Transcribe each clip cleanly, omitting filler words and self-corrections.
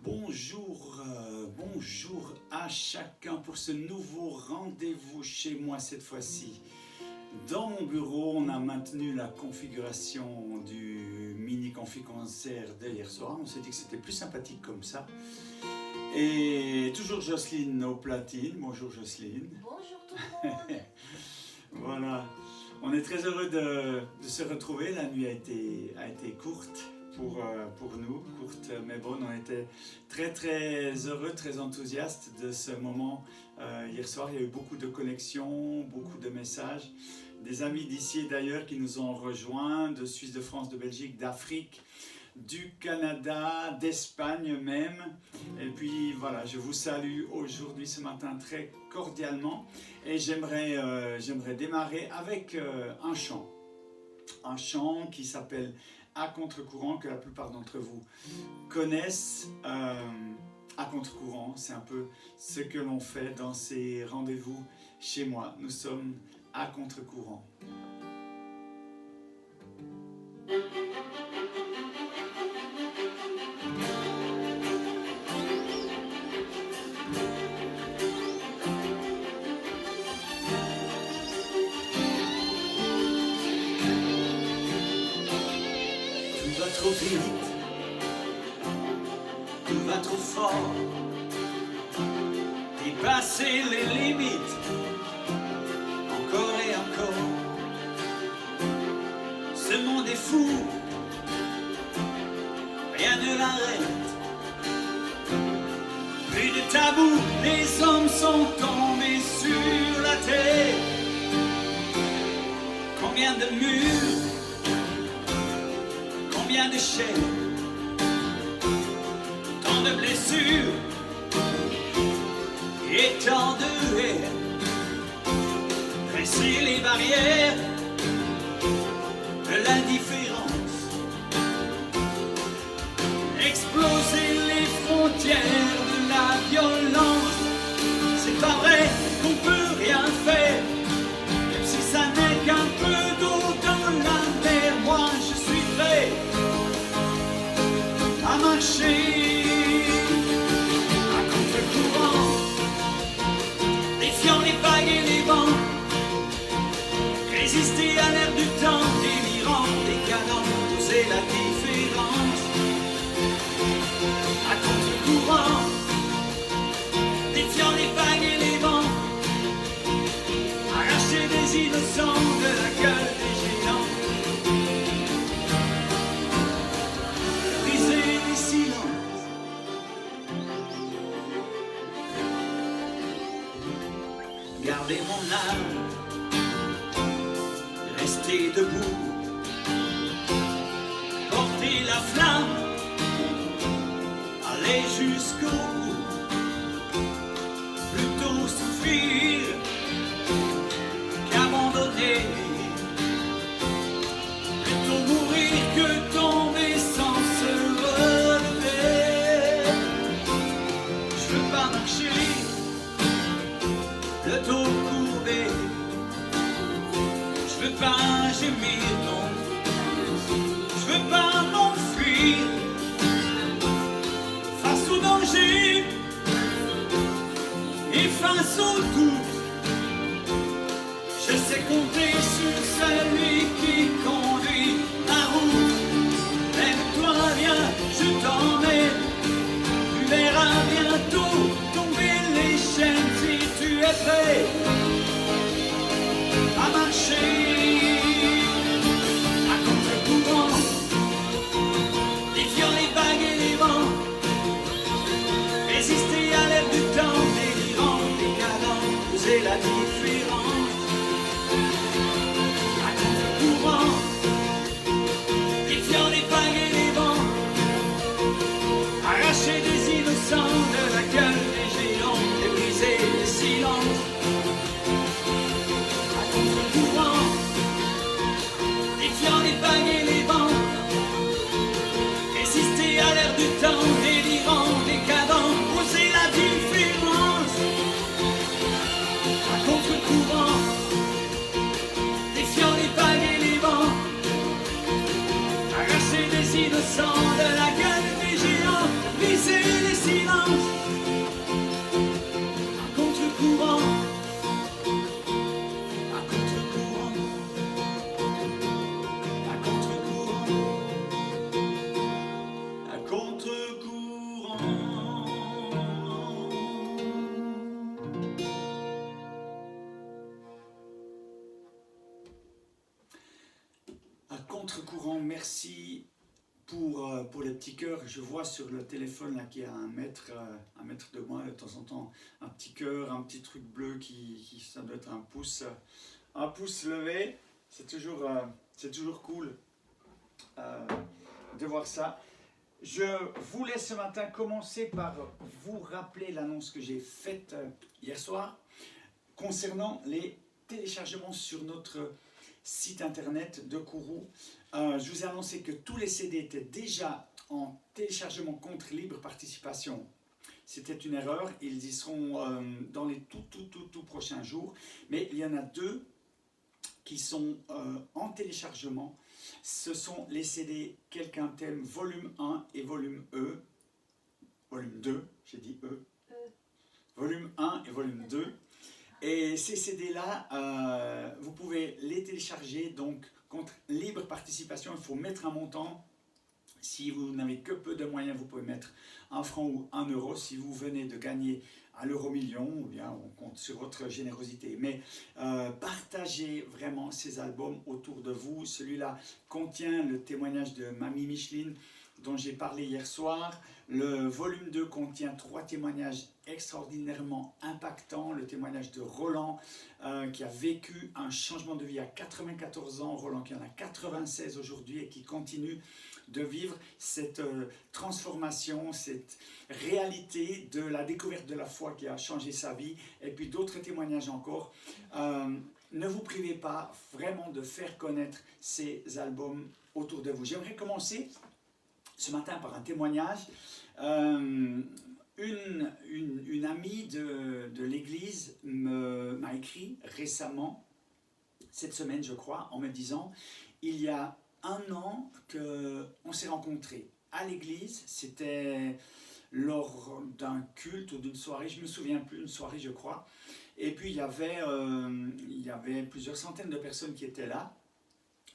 Bonjour à chacun pour ce nouveau rendez-vous chez moi cette fois-ci. Dans mon bureau, on a maintenu la configuration du mini-confi-concert de hier soir. On s'est dit que c'était plus sympathique comme ça. Et toujours Jocelyne aux platines. Bonjour Jocelyne. Bonjour tout le monde. Voilà. On est très heureux de se retrouver. La nuit a été courte pour nous, courte mais bonne. On était très heureux, très enthousiastes de ce moment. Hier soir, il y a eu beaucoup de connexions, beaucoup de messages. Des amis d'ici et d'ailleurs qui nous ont rejoints, de Suisse, de France, de Belgique, d'Afrique, du Canada, d'Espagne même. Et puis voilà, je vous salue aujourd'hui, ce matin, très cordialement. Et j'aimerais démarrer avec un chant. Un chant qui s'appelle « À contre-courant », que la plupart d'entre vous connaissent. À contre-courant, c'est un peu ce que l'on fait dans ces rendez-vous chez moi. Nous sommes à contre-courant. Tout va trop vite, tout va trop fort, dépasser les limites, encore et encore. Ce monde est fou, rien ne l'arrête. Plus de tabous, les hommes sont tombés sur la terre. Combien de murs, combien de chaînes, tant de blessures et tant de haine. Dresser les barrières de l'indifférence, exploser les frontières de la violence. C'est pas vrai qu'on peut rien faire, même si ça n'est qu'un peu d'eau dans la mer. Moi je suis prêt à marcher à contre-courant, défiant les vagues et les vents, résister à l'air du temps délirant, décadent, oser la différence. À contre-courant, défiant les vagues et les vents, arracher des innocents de la gueule des géants, briser les silences. Garder mon âme, rester debout, porter la flamme, aller jusqu'au bout, plutôt souffrir qu'abandonner, plutôt mourir que tomber sans se relever. Je veux pas marcher le dos courbé, je veux pas gémir, non, je veux pas m'enfuir face au danger et face au doute. Je sais compter sur celui qui conduit ma route. Lève-toi, viens, je t'emmène, tu verras bientôt tomber les chaînes si tu es prêt à marcher à contre-courant, défiant les vagues et les vents, résister à l'air du temps délirant, décadent, oser la différence. À contre-courant, défiant les vagues et les vents, arracher des innocents de la gueule des géants et briser les silences. À contre-courant, défiant les vagues et les vents, résister à l'air du temps délirant, décadent, oser la différence. À contre-courant, défiant les vagues et les vents, arracher des innocents de la gueule des géants, briser les grand merci pour les petits cœurs. Je vois sur le téléphone là qu'il y a un mètre de moi, de temps en temps, un petit cœur, un petit truc bleu ça doit être un pouce levé. C'est toujours cool de voir ça. Je voulais ce matin commencer par vous rappeler l'annonce que j'ai faite hier soir concernant les téléchargements sur notre site internet de Kourou. Je vous ai annoncé que tous les CD étaient déjà en téléchargement contre libre participation. C'était une erreur, ils y seront dans les tout prochains jours, mais il y en a deux qui sont en téléchargement. Ce sont les CD Quelqu'un t'aime, volume 1 et volume 2, j'ai dit volume 1 et volume 2. Et ces CD-là, vous pouvez les télécharger donc contre libre participation. Il faut mettre un montant. Si vous n'avez que peu de moyens, vous pouvez mettre 1 franc ou 1 euro. Si vous venez de gagner à l'euro-million, ou bien on compte sur votre générosité. Mais partagez vraiment ces albums autour de vous. Celui-là contient le témoignage de Mamie Micheline, dont j'ai parlé hier soir. Le volume 2 contient 3 témoignages extraordinairement impactants. Le témoignage de Roland, qui a vécu un changement de vie à 94 ans. Roland qui en a 96 aujourd'hui et qui continue de vivre cette transformation, cette réalité de la découverte de la foi qui a changé sa vie. Et puis d'autres témoignages encore. Ne vous privez pas vraiment de faire connaître ces albums autour de vous. J'aimerais commencer ce matin par un témoignage. Une amie de l'église m'a écrit récemment, cette semaine je crois, en me disant, il y a 1 an qu'on s'est rencontrés à l'église, c'était lors d'un culte ou d'une soirée, je ne me souviens plus, une soirée je crois, et puis il y avait plusieurs centaines de personnes qui étaient là.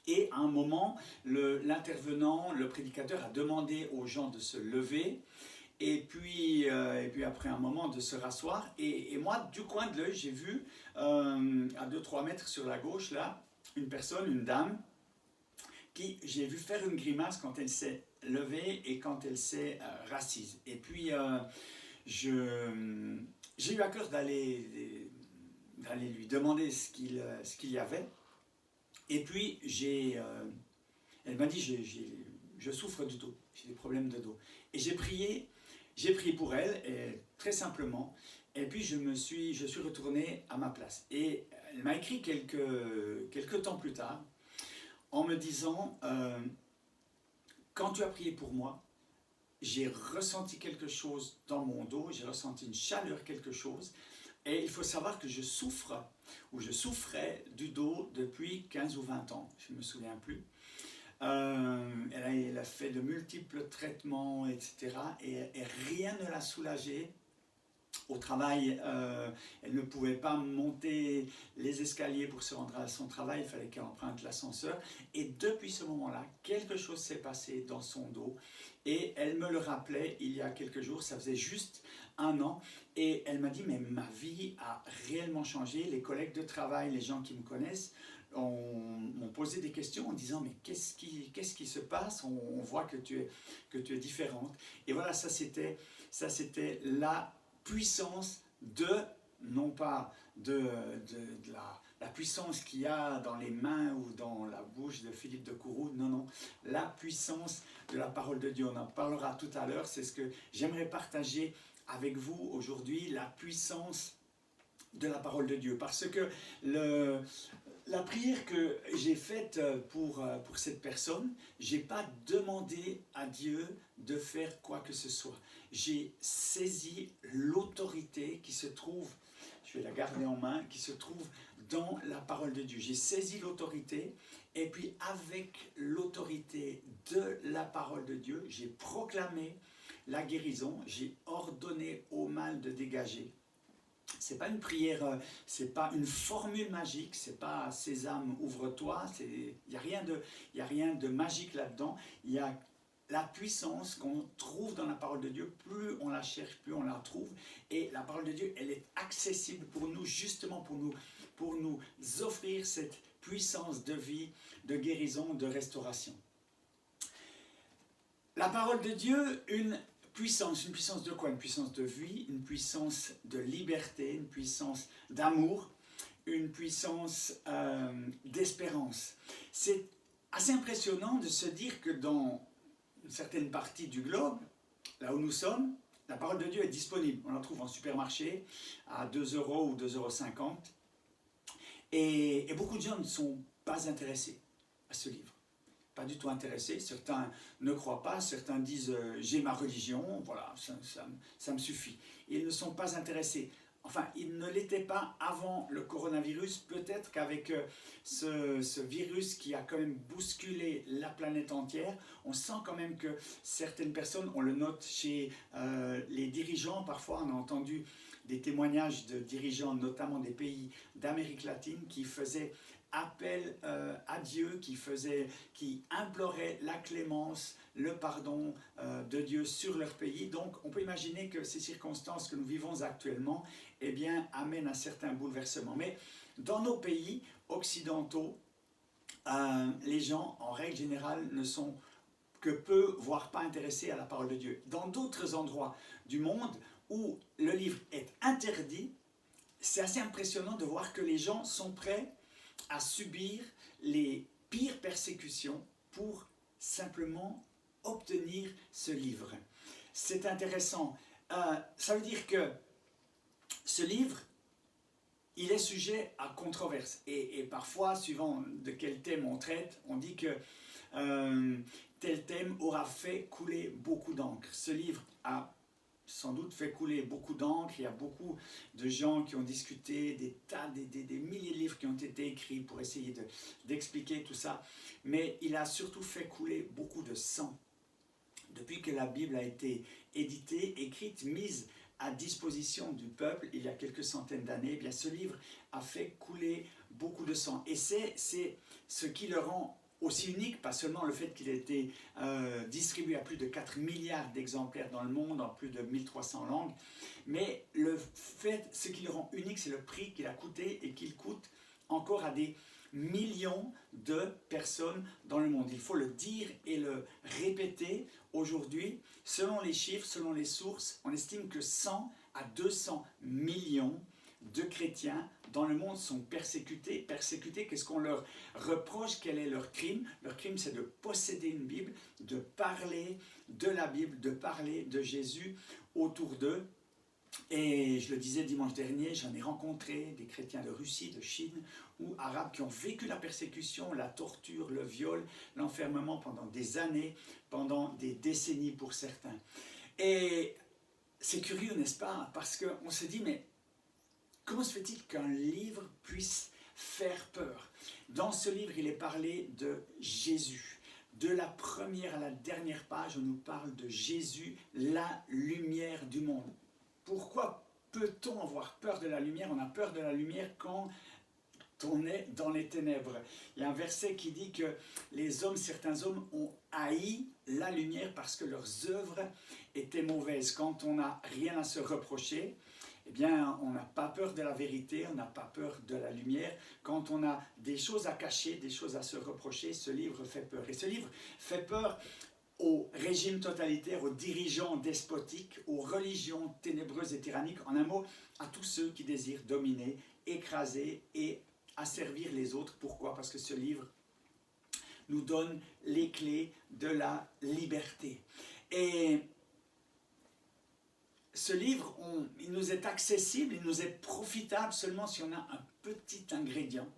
Et à un moment, l'intervenant, le prédicateur a demandé aux gens de se lever et puis après un moment de se rasseoir. Et moi, du coin de l'œil, j'ai vu à 2-3 mètres sur la gauche, là, une personne, une dame, qui j'ai vu faire une grimace quand elle s'est levée et quand elle s'est rassise. Et puis, j'ai eu à cœur d'aller lui demander ce qu'il y avait. Et puis, elle m'a dit, je souffre de dos, j'ai des problèmes de dos. Et j'ai prié pour elle, et, très simplement, et puis je suis retourné à ma place. Et elle m'a écrit quelques temps plus tard, en me disant, quand tu as prié pour moi, j'ai ressenti quelque chose dans mon dos, j'ai ressenti une chaleur, quelque chose. Et il faut savoir que je souffrais du dos depuis 15 ou 20 ans, je ne me souviens plus. Elle a fait de multiples traitements, etc. Et rien ne l'a soulagée. Au travail, elle ne pouvait pas monter les escaliers pour se rendre à son travail, il fallait qu'elle emprunte l'ascenseur. Et depuis ce moment-là, quelque chose s'est passé dans son dos. Et elle me le rappelait il y a quelques jours, ça faisait juste 1 an. Et elle m'a dit, mais ma vie a réellement changé. Les collègues de travail, les gens qui me connaissent, m'ont posé des questions en disant, mais qu'est-ce qui se passe? On voit que tu es différente. Et voilà, ça c'était la puissance non pas de la puissance qu'il y a dans les mains ou dans la bouche de Philippe de Kourou, non, la puissance de la parole de Dieu. On en parlera tout à l'heure, c'est ce que j'aimerais partager avec vous aujourd'hui, la puissance de la parole de Dieu. Parce que la prière que j'ai faite pour cette personne, je n'ai pas demandé à Dieu de faire quoi que ce soit. J'ai saisi l'autorité qui se trouve, je vais la garder en main, qui se trouve dans la parole de Dieu. J'ai saisi l'autorité et puis avec l'autorité de la parole de Dieu, j'ai proclamé la guérison, j'ai ordonné au mal de dégager. C'est pas une prière, c'est pas une formule magique, c'est pas Sésame, ouvre-toi, il n'y a rien de magique là-dedans. Il y a la puissance qu'on trouve dans la parole de Dieu, plus on la cherche, plus on la trouve. Et la parole de Dieu, elle est accessible pour nous, justement pour nous offrir cette puissance de vie, de guérison, de restauration. La parole de Dieu, une puissance de quoi? Une puissance de vie, une puissance de liberté, une puissance d'amour, une puissance d'espérance. C'est assez impressionnant de se dire que dans une certaine partie du globe, là où nous sommes, la parole de Dieu est disponible. On la trouve en supermarché à 2 € ou 2,50 €. Et beaucoup de gens ne sont pas intéressés à ce livre. Pas du tout intéressés. Certains ne croient pas, certains disent j'ai ma religion, voilà, ça me suffit. Ils ne sont pas intéressés. Enfin, ils ne l'étaient pas avant le coronavirus. Peut-être qu'avec ce virus qui a quand même bousculé la planète entière, on sent quand même que certaines personnes, on le note chez les dirigeants, parfois on a entendu des témoignages de dirigeants, notamment des pays d'Amérique latine, qui faisaient appel à Dieu, qui imploraient la clémence, le pardon de Dieu sur leur pays. Donc on peut imaginer que ces circonstances que nous vivons actuellement, eh bien, amènent un certain bouleversement. Mais dans nos pays occidentaux, les gens, en règle générale, ne sont que peu, voire pas intéressés à la parole de Dieu. Dans d'autres endroits du monde où le livre est interdit, c'est assez impressionnant de voir que les gens sont prêts à subir les pires persécutions pour simplement obtenir ce livre. C'est intéressant. Ça veut dire que ce livre, il est sujet à controverse. Et parfois, suivant de quel thème on traite, on dit que tel thème aura fait couler beaucoup d'encre. Ce livre a sans doute fait couler beaucoup d'encre. Il y a beaucoup de gens qui ont discuté, des milliers de livres qui ont été écrits pour essayer d'expliquer tout ça. Mais il a surtout fait couler beaucoup de sang. Depuis que la Bible a été éditée, écrite, mise à disposition du peuple, il y a quelques centaines d'années, eh bien ce livre a fait couler beaucoup de sang. Et c'est ce qui le rend aussi unique, pas seulement le fait qu'il ait été distribué à plus de 4 milliards d'exemplaires dans le monde, en plus de 1300 langues, mais ce qui le rend unique, c'est le prix qu'il a coûté et qu'il coûte encore à des millions de personnes dans le monde. Il faut le dire et le répéter aujourd'hui. Selon les chiffres, selon les sources, on estime que 100 à 200 millions de chrétiens dans le monde sont persécutés. Persécutés, qu'est-ce qu'on leur reproche? Quel est leur crime? Leur crime, c'est de posséder une Bible, de parler de la Bible, de parler de Jésus autour d'eux. Et je le disais dimanche dernier, j'en ai rencontré des chrétiens de Russie, de Chine ou arabes qui ont vécu la persécution, la torture, le viol, l'enfermement pendant des années, pendant des décennies pour certains. Et c'est curieux, n'est-ce pas? Parce qu'on se dit, mais comment se fait-il qu'un livre puisse faire peur? Dans ce livre, il est parlé de Jésus. De la première à la dernière page, on nous parle de Jésus, la lumière du monde. Pourquoi peut-on avoir peur de la lumière? On a peur de la lumière quand on est dans les ténèbres. Il y a un verset qui dit que certains hommes ont haï la lumière parce que leurs œuvres étaient mauvaises. Quand on n'a rien à se reprocher, eh bien, on n'a pas peur de la vérité, on n'a pas peur de la lumière. Quand on a des choses à cacher, des choses à se reprocher, ce livre fait peur. Et ce livre fait peur aux régimes totalitaires, aux dirigeants despotiques, aux religions ténébreuses et tyranniques, en un mot, à tous ceux qui désirent dominer, écraser et asservir les autres. Pourquoi? Parce que ce livre nous donne les clés de la liberté. Et ce livre, il nous est accessible, il nous est profitable seulement si on a un petit ingrédient,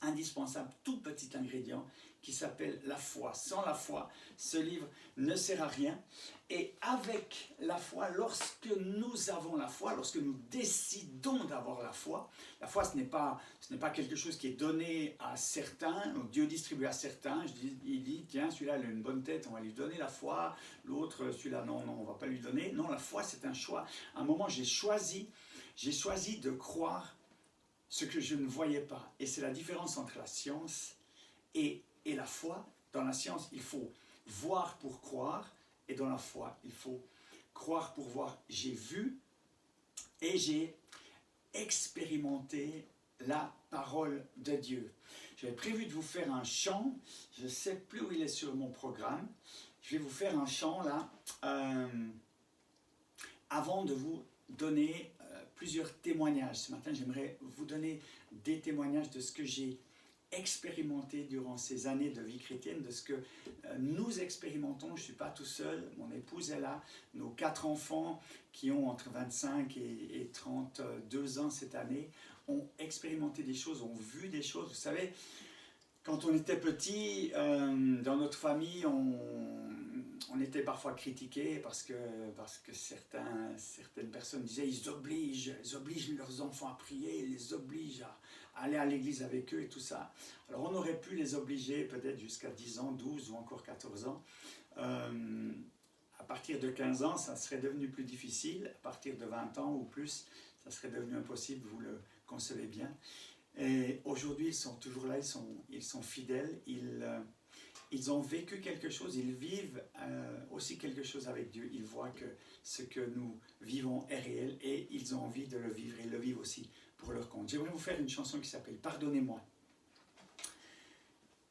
indispensable, tout petit ingrédient, qui s'appelle la foi. Sans la foi, ce livre ne sert à rien. Et avec la foi, lorsque nous avons la foi, lorsque nous décidons d'avoir la foi, ce n'est pas quelque chose qui est donné à certains, Dieu distribue à certains, il dit, tiens, celui-là il a une bonne tête, on va lui donner la foi, l'autre, celui-là, non, on ne va pas lui donner. Non, la foi, c'est un choix. À un moment, j'ai choisi de croire ce que je ne voyais pas. Et c'est la différence entre la science et la foi. Dans la science, il faut voir pour croire, et dans la foi, il faut croire pour voir. J'ai vu et j'ai expérimenté la parole de Dieu. J'avais prévu de vous faire un chant, je ne sais plus où il est sur mon programme, Je vais vous faire un chant là, avant de vous donner plusieurs témoignages. Ce matin, j'aimerais vous donner des témoignages de ce que j'ai expérimenté durant ces années de vie chrétienne, de ce que nous expérimentons. Je ne suis pas tout seul, mon épouse est là, nos 4 enfants qui ont entre 25 et 32 ans cette année ont expérimenté des choses, ont vu des choses. Vous savez, quand on était petit, dans notre famille, on était parfois critiqués parce que certaines personnes disaient ils obligent leurs enfants à prier, ils les obligent à aller à l'église avec eux et tout ça. Alors on aurait pu les obliger peut-être jusqu'à 10 ans, 12 ou encore 14 ans. À partir de 15 ans, ça serait devenu plus difficile. À partir de 20 ans ou plus, ça serait devenu impossible, vous le concevez bien. Et aujourd'hui, ils sont toujours là, ils sont fidèles, ils ont vécu quelque chose, ils vivent aussi quelque chose avec Dieu. Ils voient que ce que nous vivons est réel et ils ont envie de le vivre et ils le vivent aussi pour leur compte. J'aimerais vous faire une chanson qui s'appelle « Pardonnez-moi ».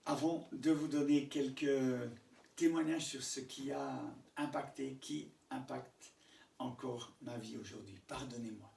Avant de vous donner quelques témoignages sur ce qui a impacté, qui impacte encore ma vie aujourd'hui. Pardonnez-moi.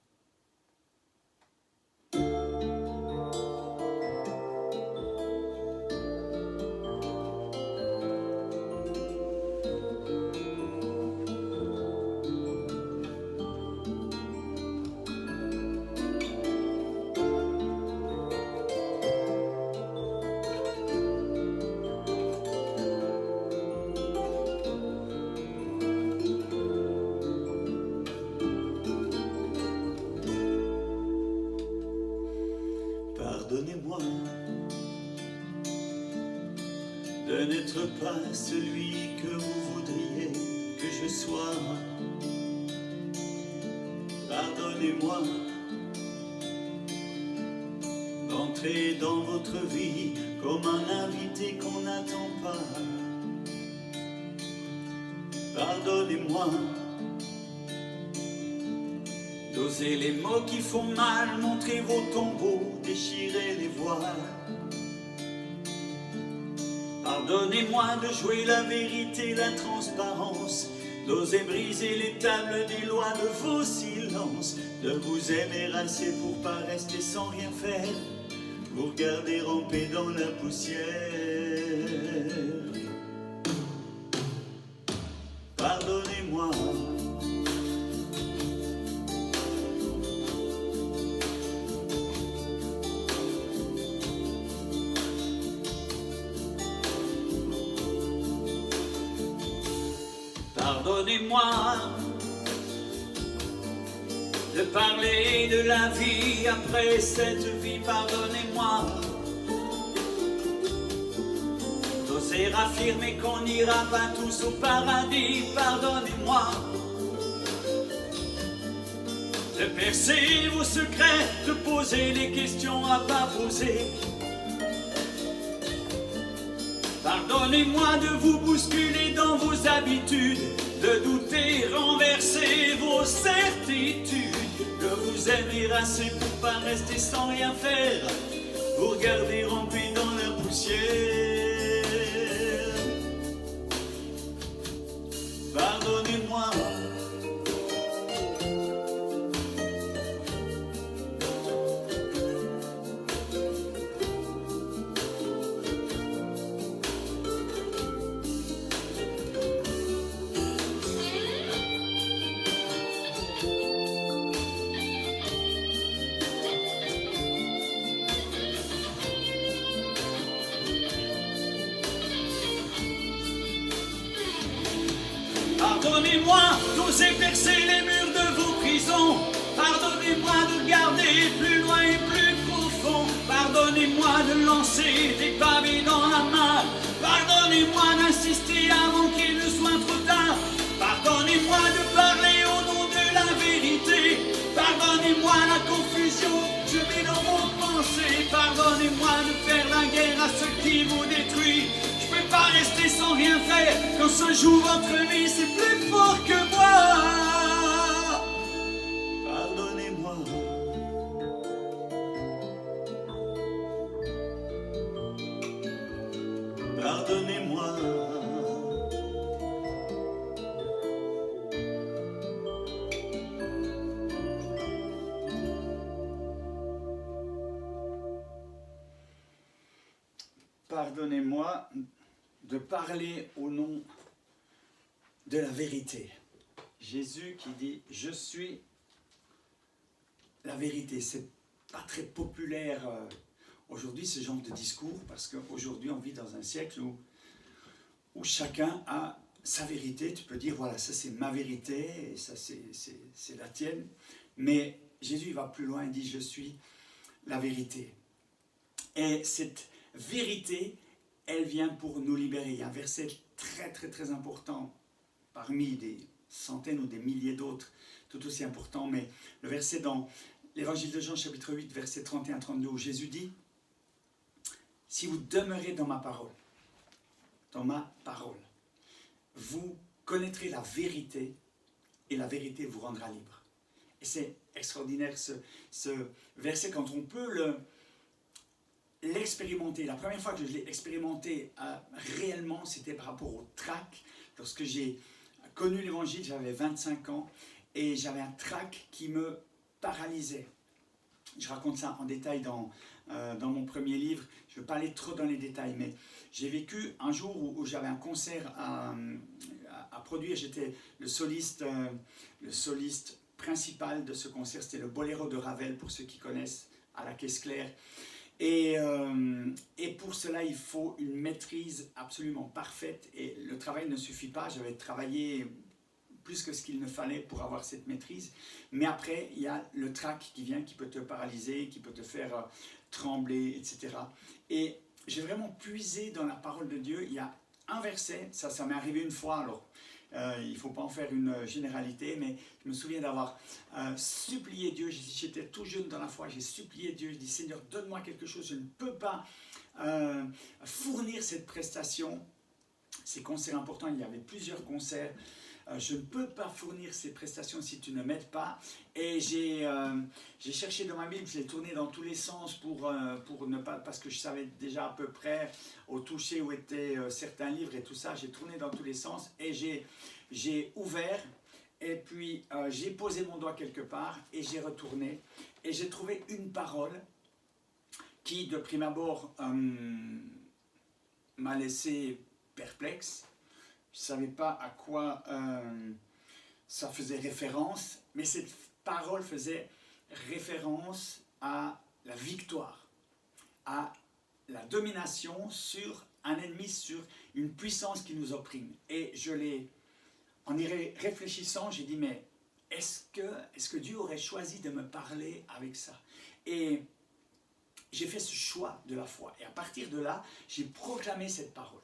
Pardonnez-moi de n'être pas celui que vous voudriez que je sois. Pardonnez-moi d'entrer dans votre vie comme un invité qu'on n'attend pas. Pardonnez-moi d'oser les mots qui font mal, montrer vos tombeaux, déchirer les voiles. Pardonnez-moi de jouer la vérité, la transparence, d'oser briser les tables des lois de vos silences, de vous aimer assez pour pas rester sans rien faire, vous regarder ramper dans la poussière. Pardonnez-moi. Pardonnez-moi de parler de la vie après cette vie. Pardonnez-moi d'oser affirmer qu'on n'ira pas tous au paradis. Pardonnez-moi de percer vos secrets, de poser les questions à pas poser. Pardonnez-moi de vous bousculer dans vos habitudes, de douter, renverser vos certitudes, de vous aimer assez pour pas rester sans rien faire, vous regarder ramper dans la poussière. Pardonnez-moi. Pardonnez-moi d'oser percer les murs de vos prisons. Pardonnez-moi de garder plus loin et plus profond. Pardonnez-moi de lancer des pavés dans la mare. Pardonnez-moi d'insister avant qu'il ne soit trop tard. Pardonnez-moi de parler au nom de la vérité. Pardonnez-moi la confusion que je mets dans vos pensées. Pardonnez-moi de faire la guerre à ceux qui vous détruisent. Je peux pas rester sans rien faire quand se joue votre vie, c'est plus fort que moi. Pardonnez-moi. Pardonnez-moi. joie de parler au nom de la vérité. Jésus qui dit « Je suis la vérité ». C'est pas très populaire aujourd'hui ce genre de discours, parce qu'aujourd'hui on vit dans un siècle où chacun a sa vérité. Tu peux dire voilà, ça c'est ma vérité et ça c'est la tienne, mais Jésus il va plus loin, il dit je suis la vérité. Et cette vérité, elle vient pour nous libérer. Il y a un verset très très très important parmi des centaines ou des milliers d'autres tout aussi importants, mais le verset dans l'évangile de Jean chapitre 8 verset 31-32 où Jésus dit « Si vous demeurez dans ma parole, vous connaîtrez la vérité et la vérité vous rendra libre. » Et c'est extraordinaire ce verset quand on peut l'expérimenter. La première fois que je l'ai expérimenté réellement, c'était par rapport au trac. Lorsque j'ai connu l'évangile, j'avais 25 ans et j'avais un trac qui me paralysait. Je raconte ça en détail dans mon premier livre. Je ne vais pas aller trop dans les détails, mais j'ai vécu un jour où j'avais un concert à produire. J'étais le soliste principal de ce concert. C'était le Boléro de Ravel, pour ceux qui connaissent, à la Caisse Claire. Et pour cela, il faut une maîtrise absolument parfaite. Et le travail ne suffit pas. J'avais travaillé plus que ce qu'il ne fallait pour avoir cette maîtrise. Mais après, il y a le trac qui vient, qui peut te paralyser, qui peut te faire trembler, etc. Et j'ai vraiment puisé dans la parole de Dieu. Il y a un verset, ça m'est arrivé une fois, alors il ne faut pas en faire une généralité, mais je me souviens d'avoir supplié Dieu. J'étais tout jeune dans la foi, j'ai supplié Dieu, je dis Seigneur, donne-moi quelque chose, je ne peux pas fournir cette prestation. Ces concerts importants, il y avait plusieurs concerts. Je ne peux pas fournir ces prestations si tu ne m'aides pas. Et j'ai cherché dans ma Bible, je l'ai tourné dans tous les sens pour ne pas, parce que je savais déjà à peu près au toucher où étaient certains livres et tout ça. J'ai tourné dans tous les sens et j'ai ouvert et puis j'ai posé mon doigt quelque part et j'ai retourné et j'ai trouvé une parole qui de prime abord m'a laissé perplexe. Je ne savais pas à quoi ça faisait référence, mais cette parole faisait référence à la victoire, à la domination sur un ennemi, sur une puissance qui nous opprime. Et en y réfléchissant, j'ai dit, mais est-ce que Dieu aurait choisi de me parler avec ça? Et j'ai fait ce choix de la foi. Et à partir de là, j'ai proclamé cette parole.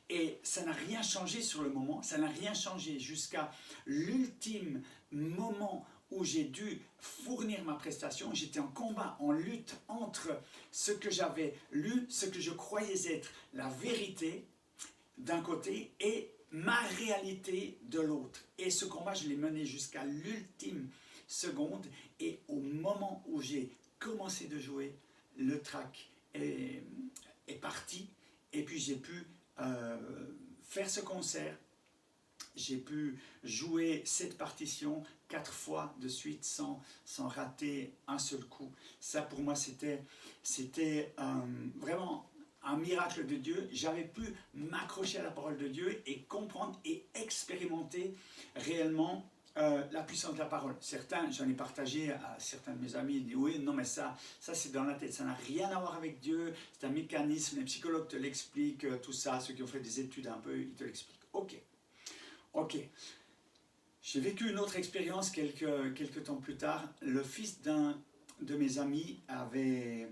Et ça n'a rien changé sur le moment, ça n'a rien changé jusqu'à l'ultime moment où j'ai dû fournir ma prestation. J'étais en combat, en lutte entre ce que j'avais lu, ce que je croyais être la vérité d'un côté et ma réalité de l'autre. Et ce combat, je l'ai mené jusqu'à l'ultime seconde et au moment où j'ai commencé de jouer, le trac est parti et puis j'ai pu faire ce concert, j'ai pu jouer cette partition 4 fois de suite sans rater un seul coup. Ça pour moi c'était vraiment un miracle de Dieu. J'avais pu m'accrocher à la parole de Dieu et comprendre et expérimenter réellement la puissance de la parole. Certains, j'en ai partagé à certains de mes amis, ils disent oui, non mais ça c'est dans la tête, ça n'a rien à voir avec Dieu, c'est un mécanisme, les psychologues te l'expliquent, tout ça, ceux qui ont fait des études un peu, ils te l'expliquent. Ok. J'ai vécu une autre expérience quelques temps plus tard. Le fils d'un de mes amis avait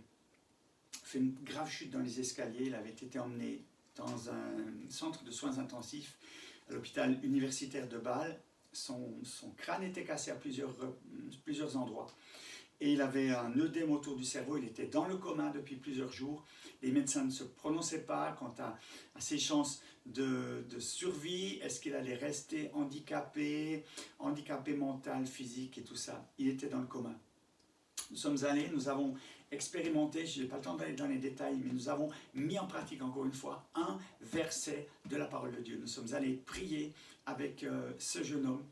fait une grave chute dans les escaliers, il avait été emmené dans un centre de soins intensifs à l'hôpital universitaire de Bâle. Son crâne était cassé à plusieurs endroits et il avait un œdème autour du cerveau. Il était dans le coma depuis plusieurs jours. Les médecins ne se prononçaient pas quant à ses chances de survie. Est-ce qu'il allait rester handicapé mental, physique et tout ça? Il était dans le coma. Nous sommes allés, nous avons expérimenté, je n'ai pas le temps d'aller dans les détails, mais nous avons mis en pratique encore une fois un verset de la parole de Dieu. Nous sommes allés prier avec ce jeune homme.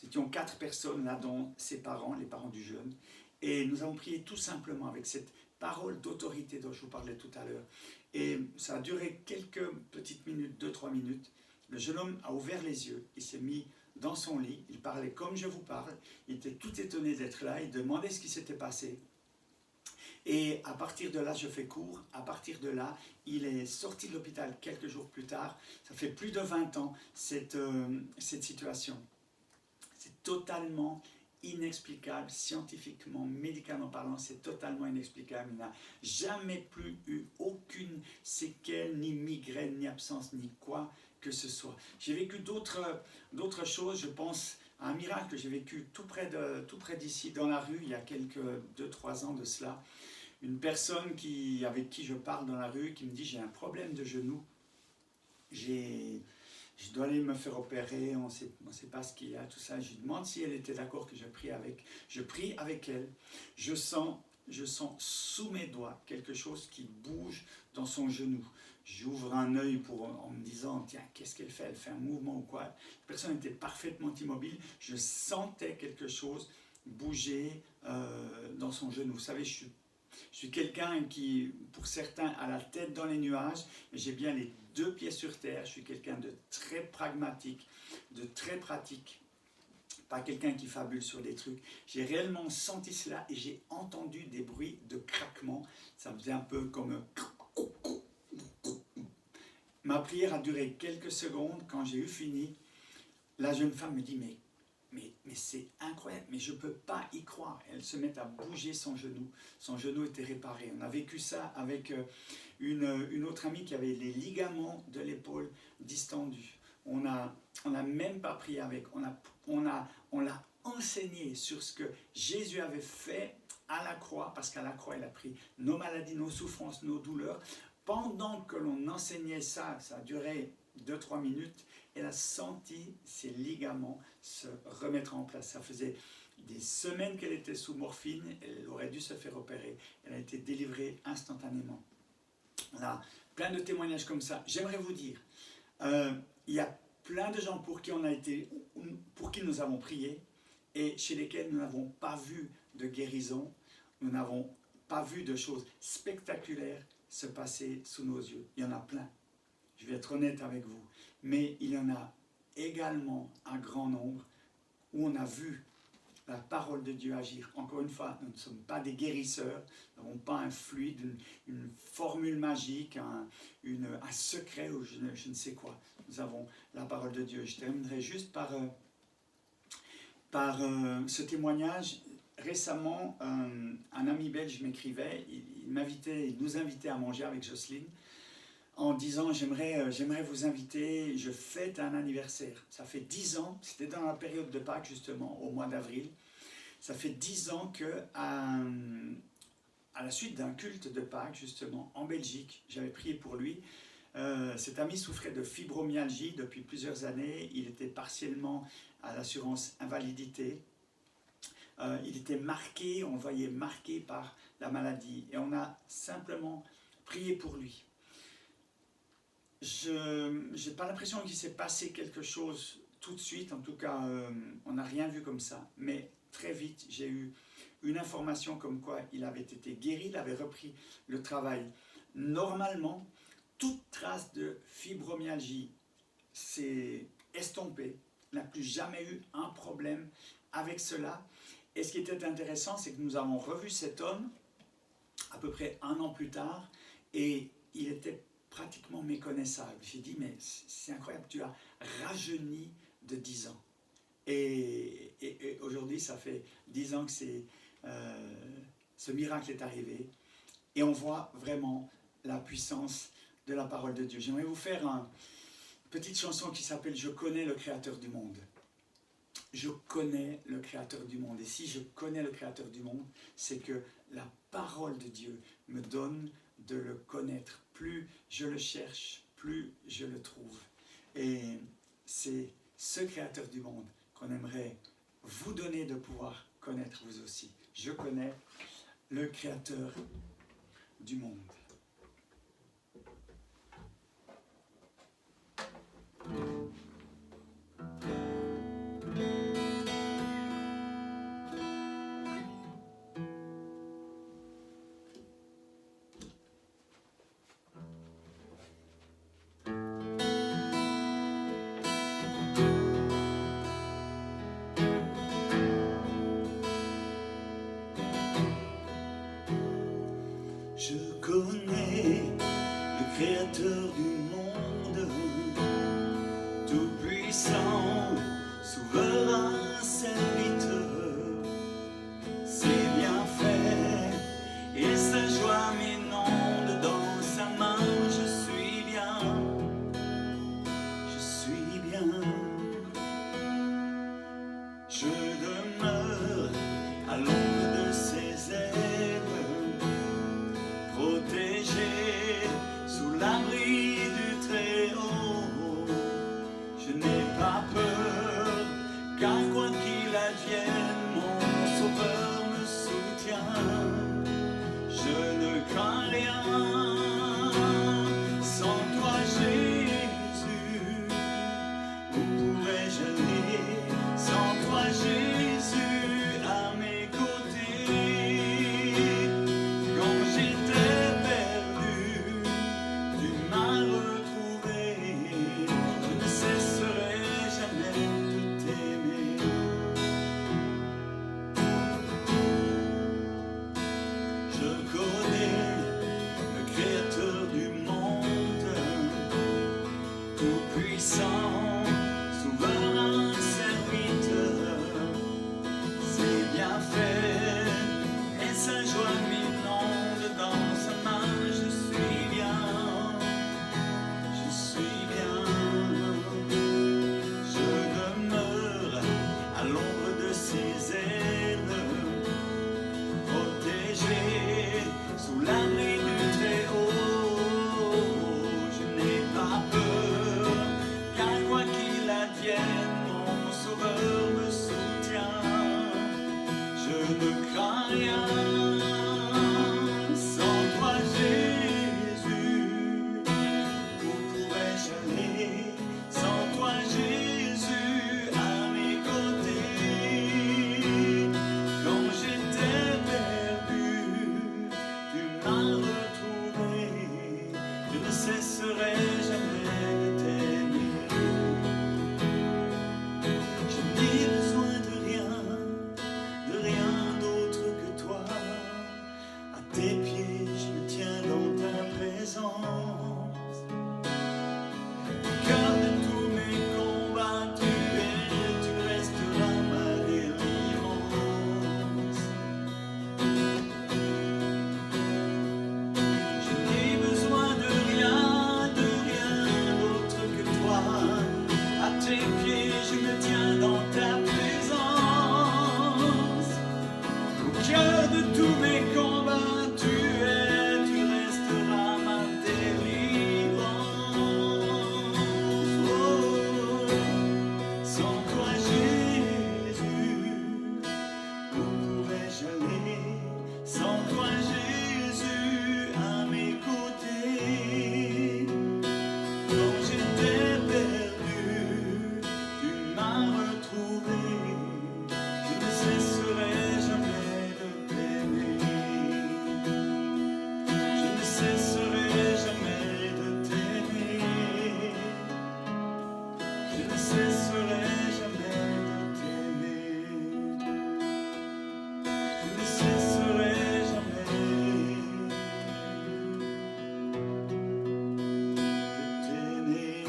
Nous étions 4 personnes là, dont ses parents, les parents du jeune. Et nous avons prié tout simplement avec cette parole d'autorité dont je vous parlais tout à l'heure. Et ça a duré quelques petites minutes, 2-3 minutes. Le jeune homme a ouvert les yeux, il s'est mis dans son lit, il parlait comme je vous parle, il était tout étonné d'être là, il demandait ce qui s'était passé. Et à partir de là, je fais court, à partir de là, il est sorti de l'hôpital quelques jours plus tard. Ça fait plus de 20 ans, cette situation. C'est totalement inexplicable, scientifiquement, médicalement parlant, c'est totalement inexplicable. Il n'a jamais plus eu aucune séquelle, ni migraine, ni absence, ni quoi que ce soit. J'ai vécu d'autres choses, je pense à un miracle que j'ai vécu tout près d'ici, dans la rue, il y a quelques 2-3 ans de cela. Une personne avec qui je parle dans la rue, qui me dit j'ai un problème de genou, je dois aller me faire opérer, on sait pas ce qu'il y a, tout ça. Je lui demande si elle était d'accord que je prie avec elle. Je sens sous mes doigts quelque chose qui bouge dans son genou. J'ouvre un œil en me disant, tiens, qu'est-ce qu'elle fait? Elle fait un mouvement ou quoi? La personne était parfaitement immobile. Je sentais quelque chose bouger dans son genou. Vous savez, je suis quelqu'un qui, pour certains, a la tête dans les nuages, mais j'ai bien les 2 pieds sur terre. Je suis quelqu'un de très pragmatique, de très pratique. Pas quelqu'un qui fabule sur des trucs. J'ai réellement senti cela et j'ai entendu des bruits de craquement. Ça faisait un peu comme... Ma prière a duré quelques secondes. Quand j'ai eu fini, la jeune femme me dit, mais c'est incroyable, mais je ne peux pas y croire. Elle se met à bouger son genou. Son genou était réparé. On a vécu ça avec une autre amie qui avait les ligaments de l'épaule distendus. On n'a même pas prié avec. On l'a enseigné sur ce que Jésus avait fait à la croix, parce qu'à la croix, il a pris nos maladies, nos souffrances, nos douleurs. Pendant que l'on enseignait ça, ça a duré 2-3 minutes, elle a senti ses ligaments se remettre en place. Ça faisait des semaines qu'elle était sous morphine, elle aurait dû se faire opérer. Elle a été délivrée instantanément. On a plein de témoignages comme ça. J'aimerais vous dire, il y a plein de gens pour qui nous avons prié et chez lesquels nous n'avons pas vu de guérison, nous n'avons pas vu de choses spectaculaires se passer sous nos yeux. Il y en a plein. Je vais être honnête avec vous. Mais il y en a également un grand nombre où on a vu la parole de Dieu agir. Encore une fois, nous ne sommes pas des guérisseurs, nous n'avons pas un fluide, une formule magique, un secret ou je ne sais quoi. Nous avons la parole de Dieu. Je terminerai juste par ce témoignage. Récemment, un ami belge m'écrivait, il nous invitait à manger avec Jocelyne, en disant j'aimerais vous inviter, je fête un anniversaire. Ça fait 10 ans, c'était dans la période de Pâques justement, au mois d'avril. Ça fait 10 ans que, à la suite d'un culte de Pâques justement, en Belgique, j'avais prié pour lui. Cet ami souffrait de fibromyalgie depuis plusieurs années, il était partiellement à l'assurance invalidité. Il était marqué, on le voyait marqué par la maladie et on a simplement prié pour lui. Je n'ai pas l'impression qu'il s'est passé quelque chose tout de suite, en tout cas on n'a rien vu comme ça, mais très vite j'ai eu une information comme quoi il avait été guéri, il avait repris le travail normalement, toute trace de fibromyalgie s'est estompée, il n'a plus jamais eu un problème avec cela. Et ce qui était intéressant, c'est que nous avons revu cet homme à peu près 1 an plus tard et il était pratiquement méconnaissable. J'ai dit, mais c'est incroyable, tu as rajeuni de 10 ans. Et aujourd'hui, ça fait 10 ans que ce miracle est arrivé. Et on voit vraiment la puissance de la parole de Dieu. J'aimerais vous faire une petite chanson qui s'appelle « Je connais le Créateur du monde ». Je connais le Créateur du monde. Et si je connais le Créateur du monde, c'est que la parole de Dieu me donne de le connaître. Plus je le cherche, plus je le trouve. Et c'est ce Créateur du monde qu'on aimerait vous donner de pouvoir connaître vous aussi. Je connais le Créateur du monde. Tout-puissant, souverain, serviteur, c'est bien fait, et sa joie m'inonde dans sa main. Je suis bien, je suis bien. Je demeure à l'ombre de ses ailes, protégé sous l'abri du Très-Haut. Je n'ai pas peur, car quoi qu'il advienne, mon Sauveur me soutient. Je ne crains rien, sans toi Jésus. Où pourrais-je aller sans toi Jésus à mes côtés? Quand j'étais perdu, tu m'as retrouvé. Je ne cesserai jamais de t'aimer. Je connais le Créateur du monde, tout-puissant, souverain, serviteur. C'est bien fait, et sa joie m'inonde dans sa main. Je suis bien, je suis bien. Je demeure à l'ombre de ses ailes, protégé sous l'abri du Très-Haut. Je n'ai pas peur, car quoi qu'il advienne, mon Sauveur me soutient. Je ne crains rien, sans toi Jésus. Où pourrais-je aller sans toi Jésus à mes côtés? Quand j'étais perdu, tu m'as retrouvé. Je ne cesserai jamais de t'aimer. Je n'ai besoin de rien d'autre que toi. À tes pieds, je me tiens dans ta présence. Au cœur de tous mes combats, tu resteras ma délivrance. Je n'ai besoin de rien d'autre que toi. À tes pieds, je me tiens dans ta présence. Au cœur de tous mes combats, tu resteras ma délivrance. Oh, sans toi Jésus, où pourrais-je aller? Sans toi Jésus à mes côtés. Quand j'étais perdu, tu m'as retrouvé. Je ne cesserai jamais de t'aimer. Je ne cesserai jamais de t'aimer. Je ne cesserai jamais de t'aimer. Je ne cesserai jamais de t'aimer.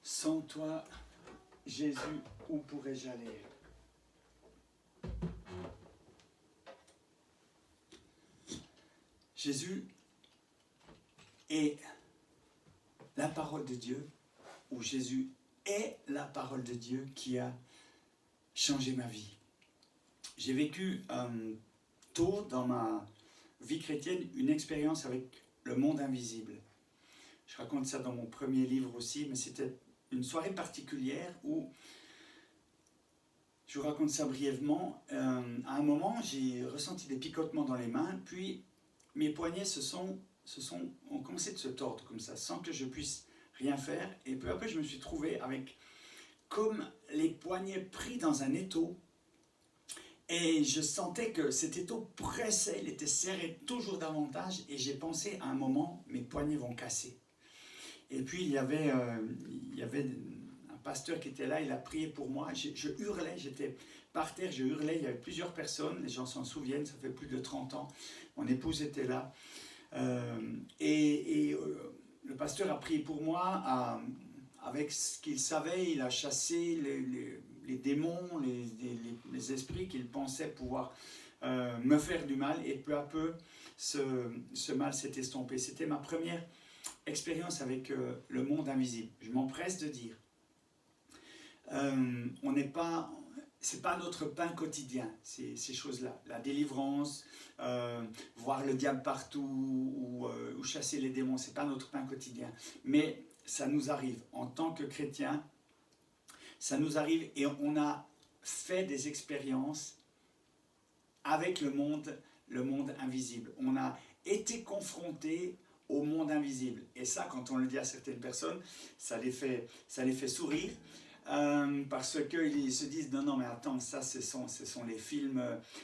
Sans toi, Jésus, où pourrais-je aller? Jésus est la parole de Dieu, ou Jésus est la parole de Dieu qui a changé ma vie. J'ai vécu tôt dans ma vie chrétienne une expérience avec le monde invisible. Je raconte ça dans mon premier livre aussi, mais c'était une soirée particulière où, je vous raconte ça brièvement, à un moment j'ai ressenti des picotements dans les mains, puis mes poignets ont commencé de se tordre comme ça, sans que je puisse rien faire, et peu à peu je me suis trouvé avec comme les poignets pris dans un étau, Et je sentais que cet étau pressait, il était serré toujours davantage, et j'ai pensé à un moment, mes poignets vont casser. Et puis il y avait un pasteur qui était là, il a prié pour moi, je hurlais, j'étais par terre, je hurlais, il y avait plusieurs personnes, les gens s'en souviennent, ça fait plus de 30 ans, mon épouse était là, le pasteur a prié pour moi, avec ce qu'il savait, il a chassé les démons, les esprits qu'il pensait pouvoir me faire du mal, et peu à peu, ce mal s'est estompé. C'était ma première expérience avec le monde invisible. Je m'empresse de dire, c'est pas notre pain quotidien, ces choses-là. La délivrance, voir le diable partout, ou chasser les démons, c'est pas notre pain quotidien. Mais ça nous arrive en tant que chrétiens, ça nous arrive, et on a fait des expériences avec le monde invisible. On a été confrontés au monde invisible. Et ça, quand on le dit à certaines personnes, ça les fait sourire, parce qu'ils se disent, non, mais attends, ça, ce sont les films,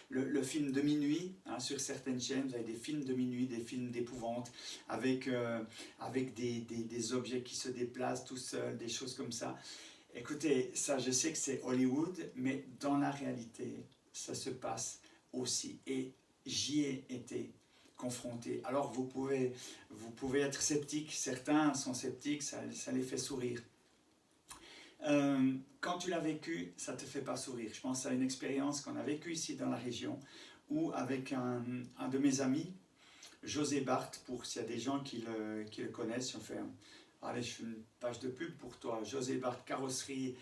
le film de minuit, hein, sur certaines chaînes, vous avez des films de minuit, des films d'épouvante, avec des objets qui se déplacent tout seuls, des choses comme ça. Écoutez, ça, je sais que c'est Hollywood, mais dans la réalité, ça se passe aussi. Et j'y ai été confronté. Alors vous pouvez être sceptique, certains sont sceptiques, ça les fait sourire. Quand tu l'as vécu, ça ne te fait pas sourire. Je pense à une expérience qu'on a vécue ici dans la région, où avec un de mes amis, José Barthes, pour s'il y a des gens qui le connaissent, on fait allez, je fais une page de pub pour toi, José Barthes, carrosserie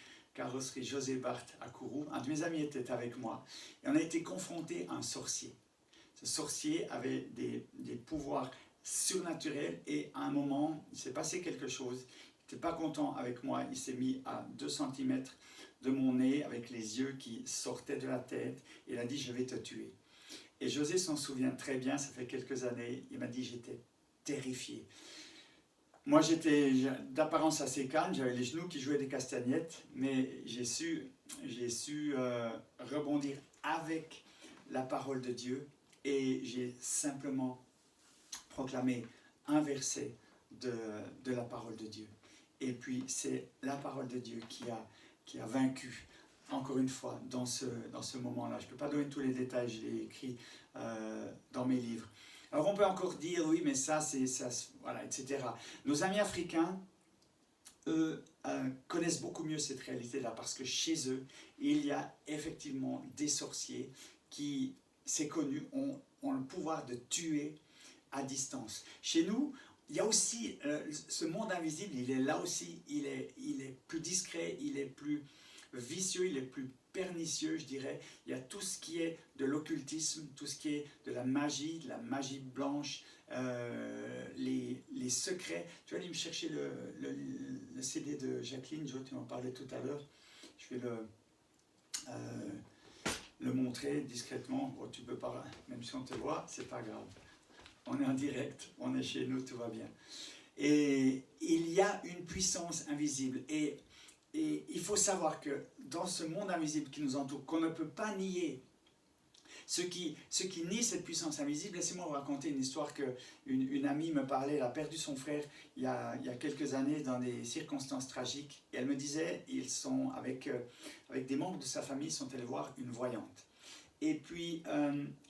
José Barthes à Kourou. Un de mes amis était avec moi, et on a été confronté à un sorcier. Ce sorcier avait des pouvoirs surnaturels, et à un moment, il s'est passé quelque chose. Il n'était pas content avec moi, il s'est mis à 2 cm de mon nez, avec les yeux qui sortaient de la tête, et il a dit, je vais te tuer. Et José s'en souvient très bien, ça fait quelques années, il m'a dit, j'étais terrifié. Moi, j'étais d'apparence assez calme, j'avais les genoux qui jouaient des castagnettes, mais j'ai su rebondir avec la parole de Dieu, et j'ai simplement proclamé un verset de la parole de Dieu. Et puis, c'est la parole de Dieu qui a vaincu, encore une fois, dans ce moment-là. Je ne peux pas donner tous les détails, je l'ai écrit dans mes livres. Alors on peut encore dire, oui, mais ça, voilà, etc. Nos amis africains, eux, connaissent beaucoup mieux cette réalité-là, parce que chez eux, il y a effectivement des sorciers qui, c'est connu, ont le pouvoir de tuer à distance. Chez nous, il y a aussi ce monde invisible, il est là aussi, il est plus discret, il est plus vicieux, il est plus pernicieux, je dirais. Il y a tout ce qui est de l'occultisme, tout ce qui est de la magie blanche, les secrets. Tu vas aller me chercher le CD de Jacqueline, Joe, tu m'en parlais tout à l'heure. Je vais le montrer discrètement. Bon, tu peux pas, même si on te voit, c'est pas grave. On est en direct, on est chez nous, tout va bien. Et il y a une puissance invisible. Et il faut savoir que dans ce monde invisible qui nous entoure, qu'on ne peut pas nier, ceux qui nient cette puissance invisible, laissez-moi vous raconter une histoire qu'une amie me parlait. Elle a perdu son frère il y a quelques années dans des circonstances tragiques. Et elle me disait, ils sont avec des membres de sa famille, sont allés voir une voyante. Et puis,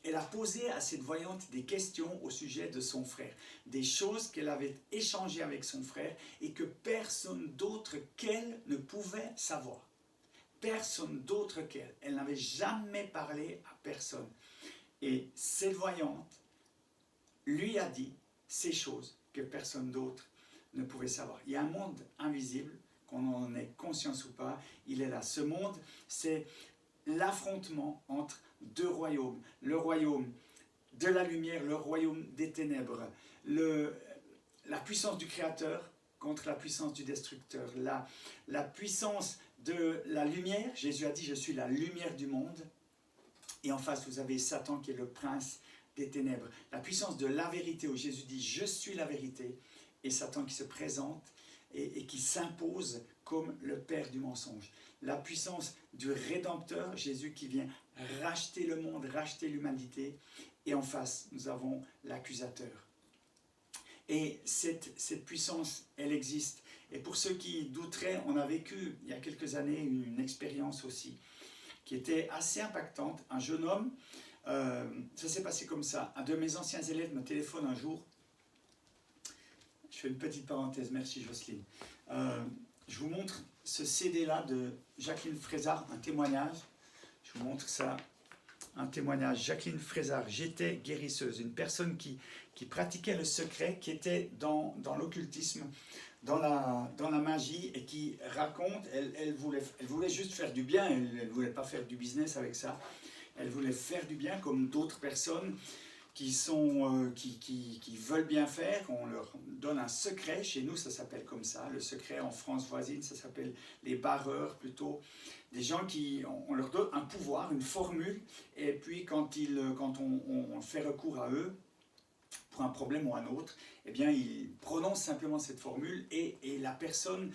elle a posé à cette voyante des questions au sujet de son frère. Des choses qu'elle avait échangées avec son frère et que personne d'autre qu'elle ne pouvait savoir. Personne d'autre qu'elle. Elle n'avait jamais parlé à personne. Et cette voyante lui a dit ces choses que personne d'autre ne pouvait savoir. Il y a un monde invisible, qu'on en ait conscience ou pas, il est là. Ce monde, c'est l'affrontement entre 2 royaumes. Le royaume de la lumière, le royaume des ténèbres. La puissance du Créateur contre la puissance du Destructeur. La puissance de la lumière, Jésus a dit, je suis la lumière du monde. Et en face, vous avez Satan qui est le prince des ténèbres. La puissance de la vérité, où Jésus dit, je suis la vérité. Et Satan qui se présente et qui s'impose comme le père du mensonge. la puissance du Rédempteur, Jésus qui vient racheter le monde, racheter l'humanité. Et en face, nous avons l'accusateur. Et cette puissance, elle existe. Et pour ceux qui douteraient, on a vécu il y a quelques années une expérience aussi qui était assez impactante. Un jeune homme, ça s'est passé comme ça. Un de mes anciens élèves me téléphone un jour. Je fais une petite parenthèse, merci Jocelyne. Je vous montre ce CD-là de Jacqueline Frézard, un témoignage. Je vous montre ça, un témoignage. Jacqueline Frézard, j'étais guérisseuse, une personne qui pratiquait le secret, qui était dans l'occultisme, dans la magie, et qui raconte, elle voulait juste faire du bien, elle ne voulait pas faire du business avec ça, elle voulait faire du bien comme d'autres personnes qui veulent bien faire. On leur donne un secret, chez nous ça s'appelle comme ça, le secret en France voisine ça s'appelle les barreurs plutôt, des gens on leur donne un pouvoir, une formule, et puis quand on fait recours à eux pour un problème ou un autre, eh bien ils prononcent simplement cette formule et la personne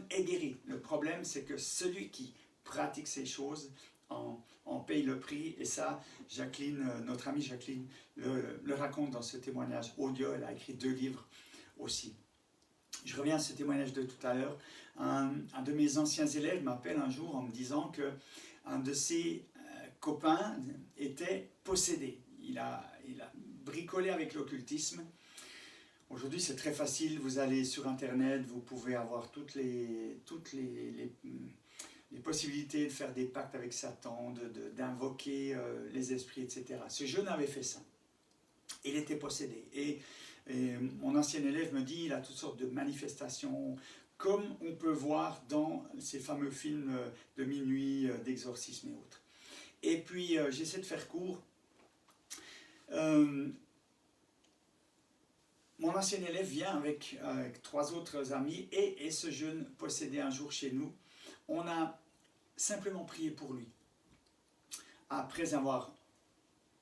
est guérie. Le problème c'est que celui qui pratique ces choses en paye le prix, et ça, Jacqueline, notre amie Jacqueline, le raconte dans ce témoignage audio. Elle a écrit 2 livres aussi. Je reviens à ce témoignage de tout à l'heure. Un de mes anciens élèves m'appelle un jour en me disant qu'un de ses copains était possédé. Il a bricolé avec l'occultisme. Aujourd'hui, c'est très facile. Vous allez sur Internet, vous pouvez avoir toutes les possibilités de faire des pactes avec Satan, d'invoquer les esprits, etc. Ce jeune avait fait ça. Il était possédé. Et mon ancien élève me dit, il a toutes sortes de manifestations, comme on peut voir dans ces fameux films de minuit, d'exorcisme et autres. Et puis, j'essaie de faire court. Mon ancien élève vient avec 3 autres amis et ce jeune possédé un jour chez nous. On a simplement prié pour lui. Après avoir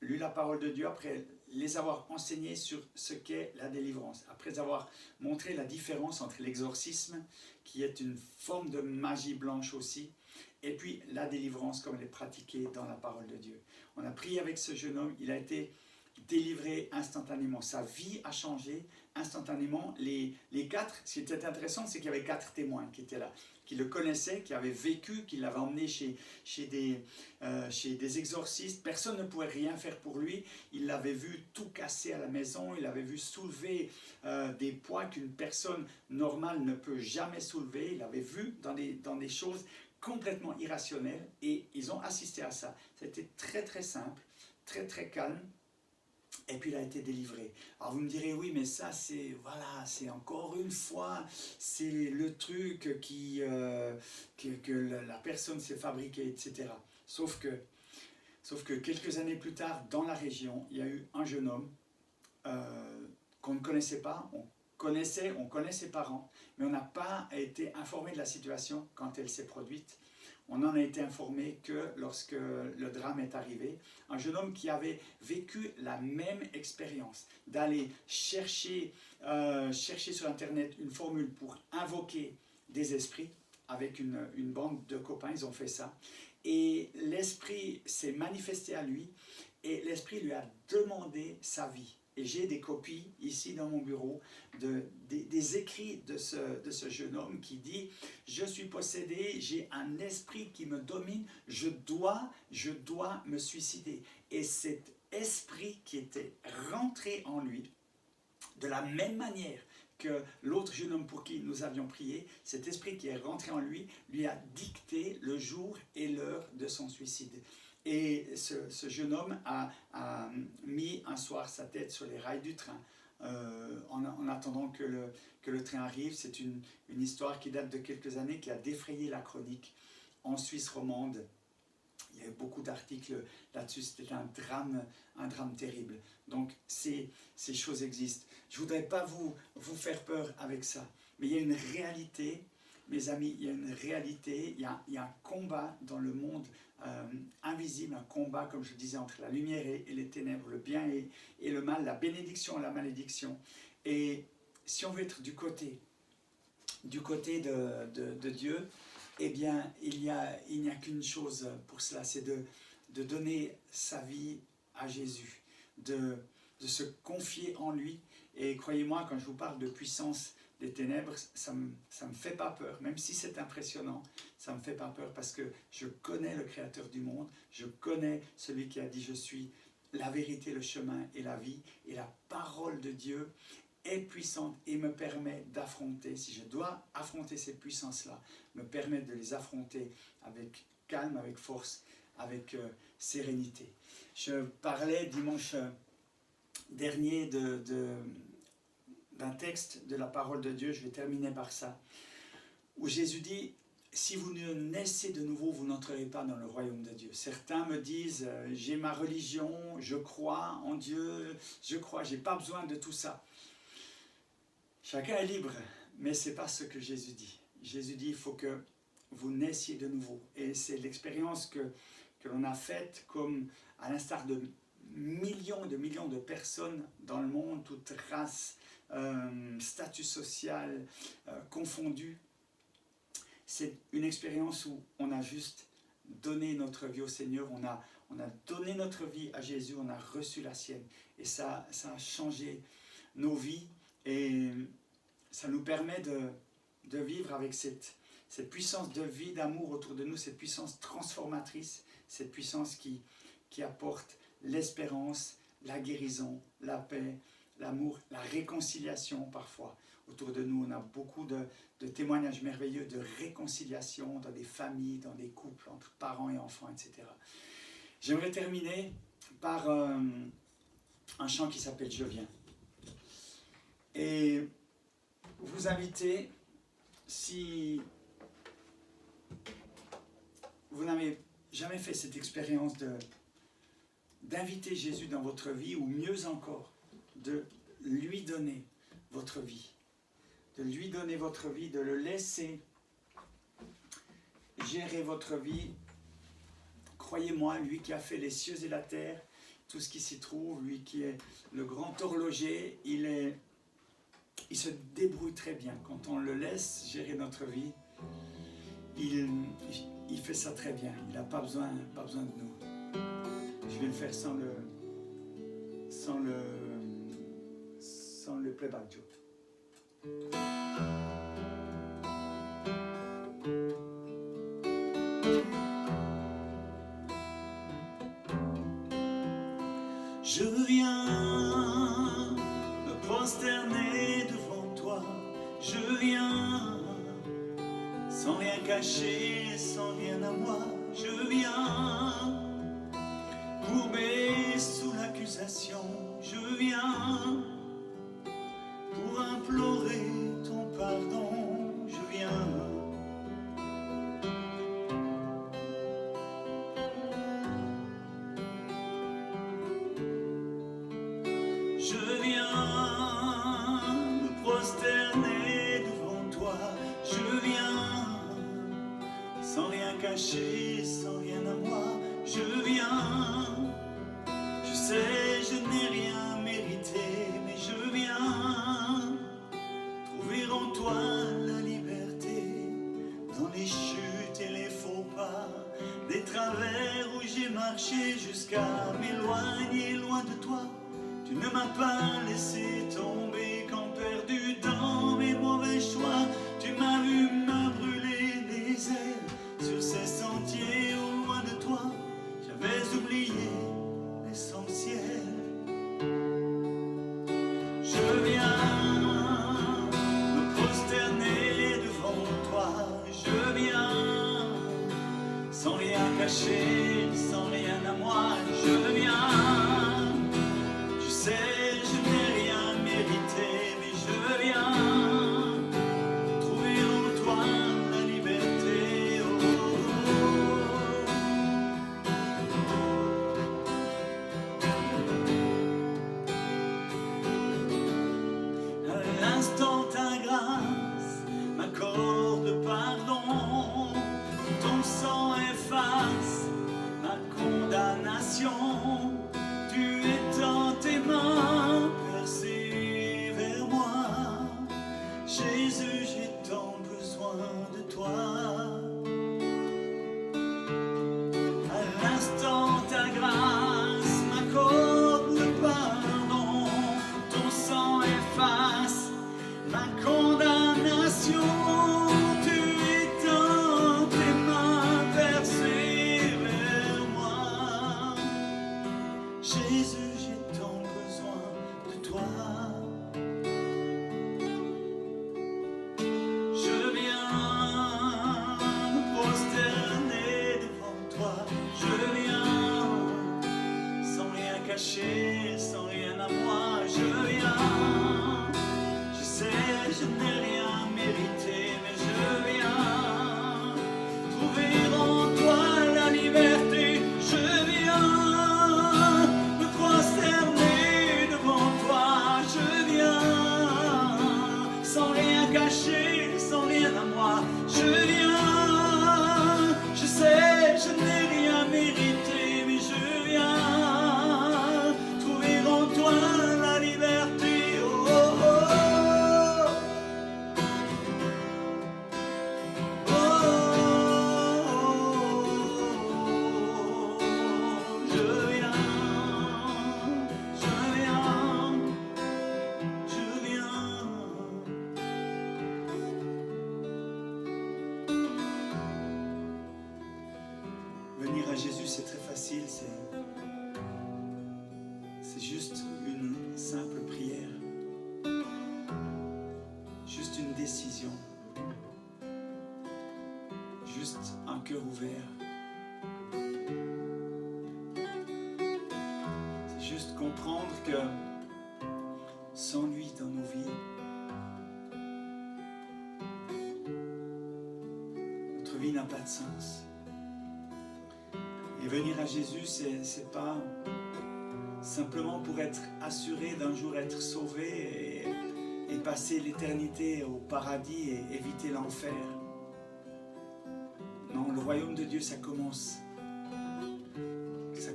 lu la parole de Dieu, après les avoir enseignés sur ce qu'est la délivrance, après avoir montré la différence entre l'exorcisme, qui est une forme de magie blanche aussi, et puis la délivrance comme elle est pratiquée dans la parole de Dieu. On a prié avec ce jeune homme, il a été délivré instantanément. Sa vie a changé instantanément. Les 4, ce qui était intéressant, c'est qu'il y avait 4 témoins qui étaient là, qui le connaissaient, qui avaient vécu, qui l'avaient emmené chez des exorcistes. Personne ne pouvait rien faire pour lui. Il l'avait vu tout casser à la maison, il avait vu soulever des poids qu'une personne normale ne peut jamais soulever. Il l'avait vu dans des choses complètement irrationnelles, et ils ont assisté à ça. C'était très très simple, très très calme. Et puis il a été délivré. Alors vous me direz, oui, mais ça c'est, voilà, c'est encore une fois, c'est le truc que la personne s'est fabriqué, etc. Sauf que quelques années plus tard, dans la région, il y a eu un jeune homme qu'on ne connaissait pas. On connaît ses parents, mais on n'a pas été informé de la situation quand elle s'est produite. On en a été informé que lorsque le drame est arrivé, un jeune homme qui avait vécu la même expérience, d'aller chercher sur Internet une formule pour invoquer des esprits, avec une bande de copains, ils ont fait ça. Et l'esprit s'est manifesté à lui, et l'esprit lui a demandé sa vie. Et j'ai des copies ici dans mon bureau des écrits de ce jeune homme qui dit « Je suis possédé, j'ai un esprit qui me domine, je dois me suicider. » Et cet esprit qui était rentré en lui, de la même manière que l'autre jeune homme pour qui nous avions prié, cet esprit qui est rentré en lui, lui a dicté le jour et l'heure de son suicide. Et ce jeune homme a mis un soir sa tête sur les rails du train en attendant que le train arrive. C'est une histoire qui date de quelques années, qui a défrayé la chronique en Suisse romande. Il y avait beaucoup d'articles là-dessus, c'était un drame terrible. Donc ces choses existent. Je ne voudrais pas vous faire peur avec ça, mais il y a une réalité, mes amis, il y a une réalité, il y a un combat dans le monde invisible, un combat, comme je disais, entre la lumière et les ténèbres, le bien et le mal, la bénédiction et la malédiction. Et si on veut être du côté de Dieu, eh bien, il n'y a qu'une chose pour cela, c'est de donner sa vie à Jésus, de se confier en lui. Et croyez-moi, quand je vous parle de puissance des ténèbres, ça me fait pas peur, même si c'est impressionnant, ça me fait pas peur parce que je connais le Créateur du monde, je connais celui qui a dit « Je suis la vérité, le chemin et la vie » et la parole de Dieu est puissante et me permet d'affronter, si je dois affronter ces puissances-là, me permet de les affronter avec calme, avec force, avec sérénité. Je parlais dimanche dernier d'un texte de la parole de Dieu, je vais terminer par ça, où Jésus dit « Si vous ne naissez de nouveau, vous n'entrerez pas dans le royaume de Dieu. » Certains me disent « J'ai ma religion, je crois en Dieu, je crois, j'ai pas besoin de tout ça. » Chacun est libre, mais ce n'est pas ce que Jésus dit. Jésus dit il faut que vous naissiez de nouveau. Et c'est l'expérience que l'on a faite, comme à l'instar de millions de personnes dans le monde, toutes races, statut social confondus. C'est une expérience où on a juste donné notre vie au Seigneur, on a donné notre vie à Jésus, on a reçu la sienne. Et ça a changé nos vies. Et ça nous permet de vivre avec cette puissance de vie, d'amour autour de nous, cette puissance transformatrice, cette puissance qui apporte l'espérance, la guérison, la paix, l'amour, la réconciliation parfois. Autour de nous, on a beaucoup de témoignages merveilleux de réconciliation dans des familles, dans des couples, entre parents et enfants, etc. J'aimerais terminer par un chant qui s'appelle « Je viens ». Et vous inviter, si vous n'avez jamais fait cette expérience d'inviter Jésus dans votre vie, ou mieux encore, de lui donner votre vie, de lui donner votre vie, de le laisser gérer votre vie. Croyez-moi, lui qui a fait les cieux et la terre, tout ce qui s'y trouve, lui qui est le grand horloger, il se débrouille très bien. Quand on le laisse gérer notre vie, il fait ça très bien. Il n'a pas besoin de nous. Je vais le faire sans le playback, Joe. Je viens me prosterner devant toi, je viens sans rien cacher, sans rien à moi, je viens courbé sous l'accusation, je viens pour implorer ton pardon, je viens. Je viens me prosterner devant toi, je viens sans rien cacher, sans rien à moi, je viens. Je sais, je n'ai rien mérité, mais je viens trouver en toi la liberté, dans les chutes et les faux pas, des travers où j'ai marché jusqu'à m'éloigner loin de toi. Tu ne m'as pas laissé tomber quand perdu dans mes mauvais choix. Tu m'as vu me brûler les ailes sur ces sentiers au loin de toi. J'avais oublié l'essentiel. Je viens me prosterner devant toi. Je viens sans rien cacher, sans rien à moi. Je viens. Je sais, je n'ai rien mérité, mais je viens trouver en toi la liberté. Oh, oh. À l'instant ta grâce m'accorde pardon, ton sang efface effaces ma condamnation. Tu étends tes mains versées vers moi. Jésus, j'ai tant besoin de toi. Je viens me prosterner devant toi. Je viens sans rien cacher, sans rien à moi. Je viens. Je sais, je n'ai rien mérité, mais je viens trouver en toi la liberté. Je viens me prosterner devant toi. Je viens sans rien cacher, sans rien à moi. Je viens, je sais, je n'ai rien mérité, mais je viens trouver en toi la liberté. Venir à Jésus, c'est très facile, c'est juste une simple prière, juste une décision, juste un cœur ouvert. C'est juste comprendre que sans lui dans nos vies, notre vie n'a pas de sens. Et venir à Jésus, c'est pas simplement pour être assuré d'un jour être sauvé et passer l'éternité au paradis et éviter l'enfer. Non, le royaume de Dieu, ça commence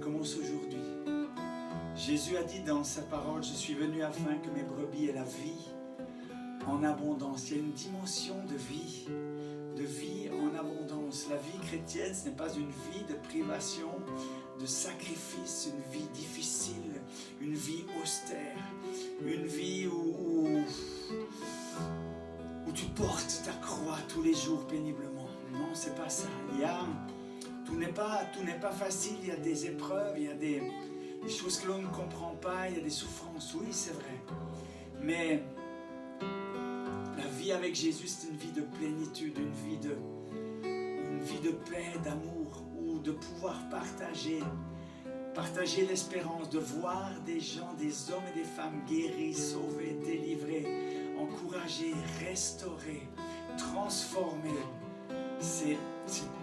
aujourd'hui. Jésus a dit dans sa parole, je suis venu afin que mes brebis aient la vie en abondance. Il y a une dimension de vie en abondance. La vie chrétienne, ce n'est pas une vie de privation, de sacrifice, une vie difficile, une vie austère, une vie où tu portes ta croix tous les jours péniblement. Non, c'est pas ça. Tout n'est pas facile, il y a des épreuves, il y a des choses que l'on ne comprend pas, il y a des souffrances, oui, c'est vrai. Mais la vie avec Jésus, c'est une vie de plénitude, une vie de paix, d'amour, ou de pouvoir partager l'espérance, de voir des gens, des hommes et des femmes guéris, sauvés, délivrés, encouragés, restaurés, transformés. C'est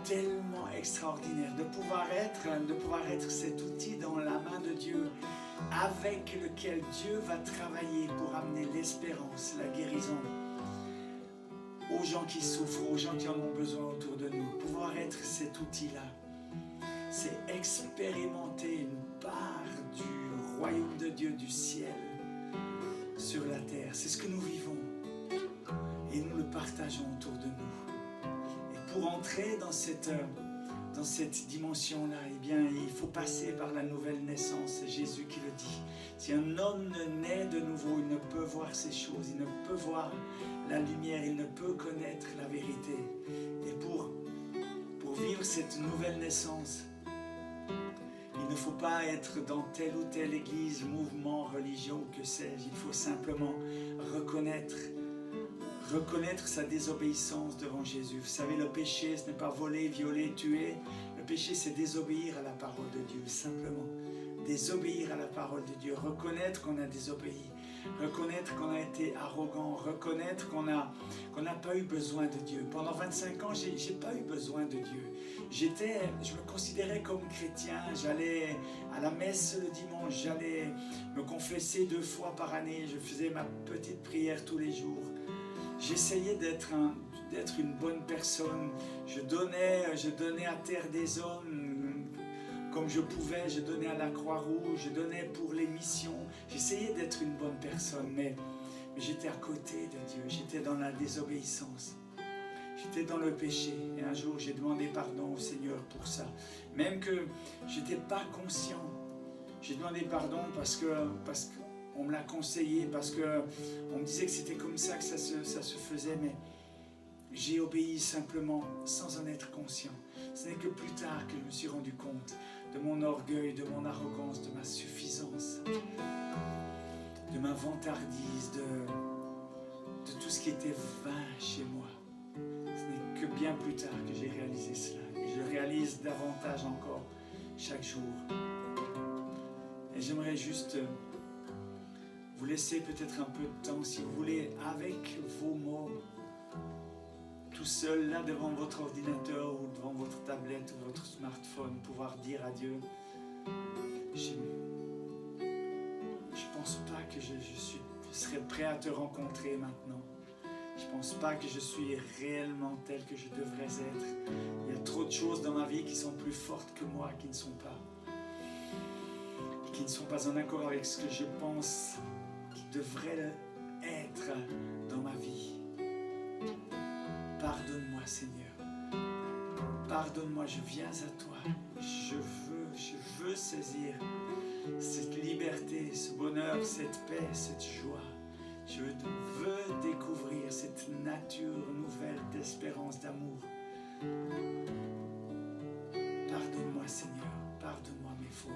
tellement extraordinaire de pouvoir être cet outil dans la main de Dieu avec lequel Dieu va travailler pour amener l'espérance, la guérison aux gens qui souffrent, aux gens qui en ont besoin autour de nous. Pouvoir être cet outil-là, c'est expérimenter une part du royaume de Dieu, du ciel, sur la terre. C'est ce que nous vivons et nous le partageons autour de nous. Et pour entrer dans cette dimension-là, eh bien, il faut passer par la nouvelle naissance. C'est Jésus qui le dit. Si un homme ne naît de nouveau, il ne peut voir ces choses, il ne peut voir la lumière, il ne peut connaître la vérité. Et pour vivre cette nouvelle naissance, il ne faut pas être dans telle ou telle église, mouvement, religion ou que sais-je. Il faut simplement reconnaître sa désobéissance devant Jésus. Vous savez, le péché, ce n'est pas voler, violer, tuer. Le péché, c'est désobéir à la parole de Dieu, simplement. Désobéir à la parole de Dieu, reconnaître qu'on a désobéi, reconnaître qu'on a été arrogant, reconnaître qu'on n'a pas eu besoin de Dieu. Pendant 25 ans, j'ai pas eu besoin de Dieu. Je me considérais comme chrétien, j'allais à la messe le dimanche, j'allais me confesser 2 fois par année, je faisais ma petite prière tous les jours. J'essayais d'être une bonne personne, je donnais à Terre des Hommes comme je pouvais, je donnais à la Croix-Rouge, je donnais pour les missions, j'essayais d'être une bonne personne, mais j'étais à côté de Dieu, j'étais dans la désobéissance, j'étais dans le péché. Et un jour, j'ai demandé pardon au Seigneur pour ça, même que je n'étais pas conscient. J'ai demandé pardon parce que on me l'a conseillé parce qu'on me disait que c'était comme ça que ça se faisait, mais j'ai obéi simplement sans en être conscient. Ce n'est que plus tard que je me suis rendu compte de mon orgueil, de mon arrogance, de ma suffisance, de ma vantardise, de tout ce qui était vain chez moi. Ce n'est que bien plus tard que j'ai réalisé cela. Et je le réalise davantage encore chaque jour. Et j'aimerais juste vous laisser peut-être un peu de temps, si vous voulez, avec vos mots, tout seul, là, devant votre ordinateur ou devant votre tablette ou votre smartphone, pouvoir dire à Dieu, je ne pense pas que je serais prêt à te rencontrer maintenant. Je ne pense pas que je suis réellement tel que je devrais être. Il y a trop de choses dans ma vie qui sont plus fortes que moi, qui ne sont pas en accord avec ce que je pense qui devrait être dans ma vie. Pardonne-moi, Seigneur. Pardonne-moi, je viens à toi. Je veux saisir cette liberté, ce bonheur, cette paix, cette joie. Je veux découvrir cette nature nouvelle d'espérance, d'amour. Pardonne-moi, Seigneur. Pardonne-moi mes fautes.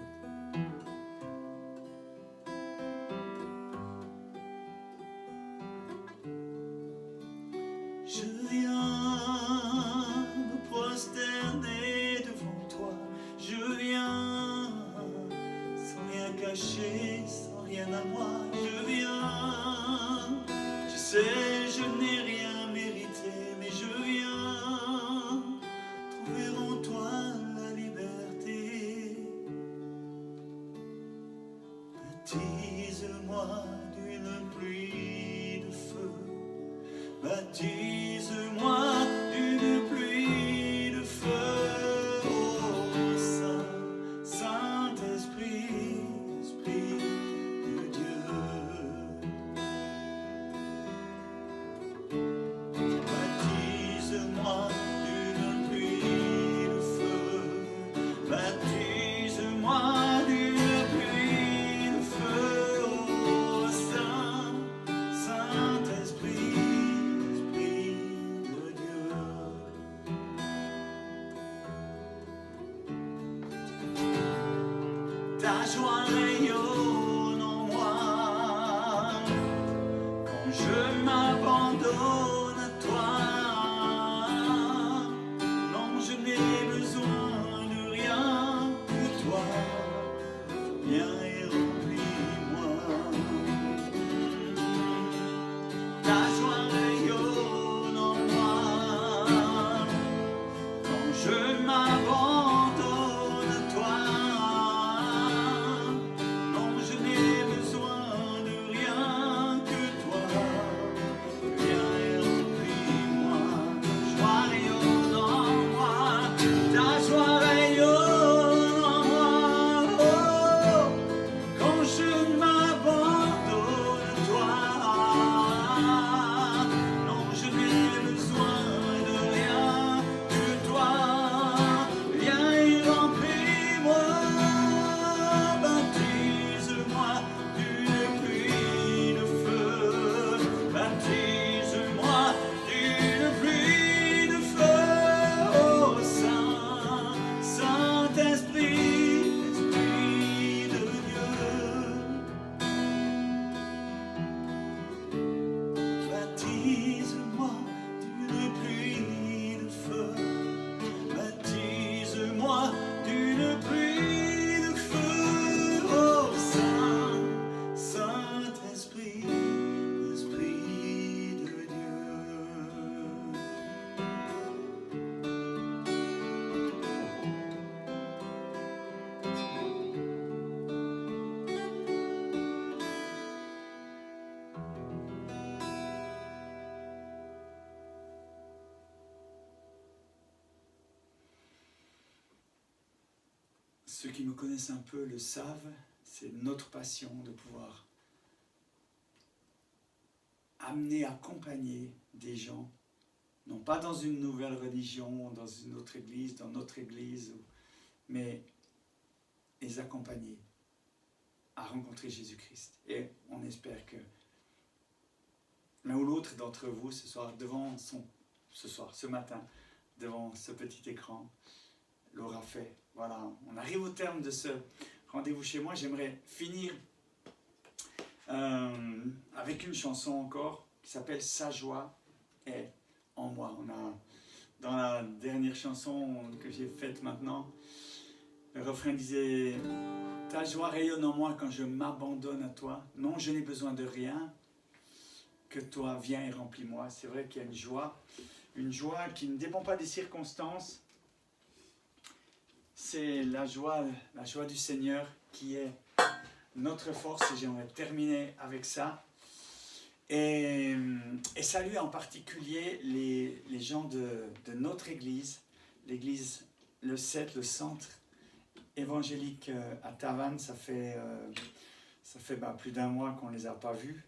Je viens me prosterner devant toi. Je viens sans rien cacher, sans rien à moi. Je viens, je sais, je n'ai rien mérité, mais je viens trouver en toi la liberté. Baptise-moi d'une pluie de feu. Baptise-moi d'une pluie de feu, ô Saint-Esprit, Esprit de Dieu. Baptise-moi d'une pluie de feu, baptise-moi d'une pluie de feu, ô Saint-Esprit. Ta joie rayonne en moi quand je m'abandonne à toi. Non, je n'ai besoin de rien que toi. Viens et remplis-moi. Ta joie rayonne en moi quand je m'abandonne à toi. Ceux qui me connaissent un peu le savent, c'est notre passion de pouvoir amener, accompagner des gens, non pas dans une nouvelle religion, dans une autre église, dans notre église, mais les accompagner à rencontrer Jésus-Christ. Et on espère que l'un ou l'autre d'entre vous ce matin, devant ce petit écran, l'aura fait. Voilà, on arrive au terme de ce rendez-vous chez moi. J'aimerais finir avec une chanson encore qui s'appelle « Sa joie est en moi ». On a, dans la dernière chanson que j'ai faite maintenant, le refrain disait « Ta joie rayonne en moi quand je m'abandonne à toi. Non, je n'ai besoin de rien, que toi viens et remplis-moi ». C'est vrai qu'il y a une joie qui ne dépend pas des circonstances. C'est la joie du Seigneur qui est notre force, et j'aimerais terminer avec ça. Et saluer en particulier les gens de notre église, l'église Le 7, le centre évangélique à Tavannes. Ça fait plus d'un mois qu'on ne les a pas vus.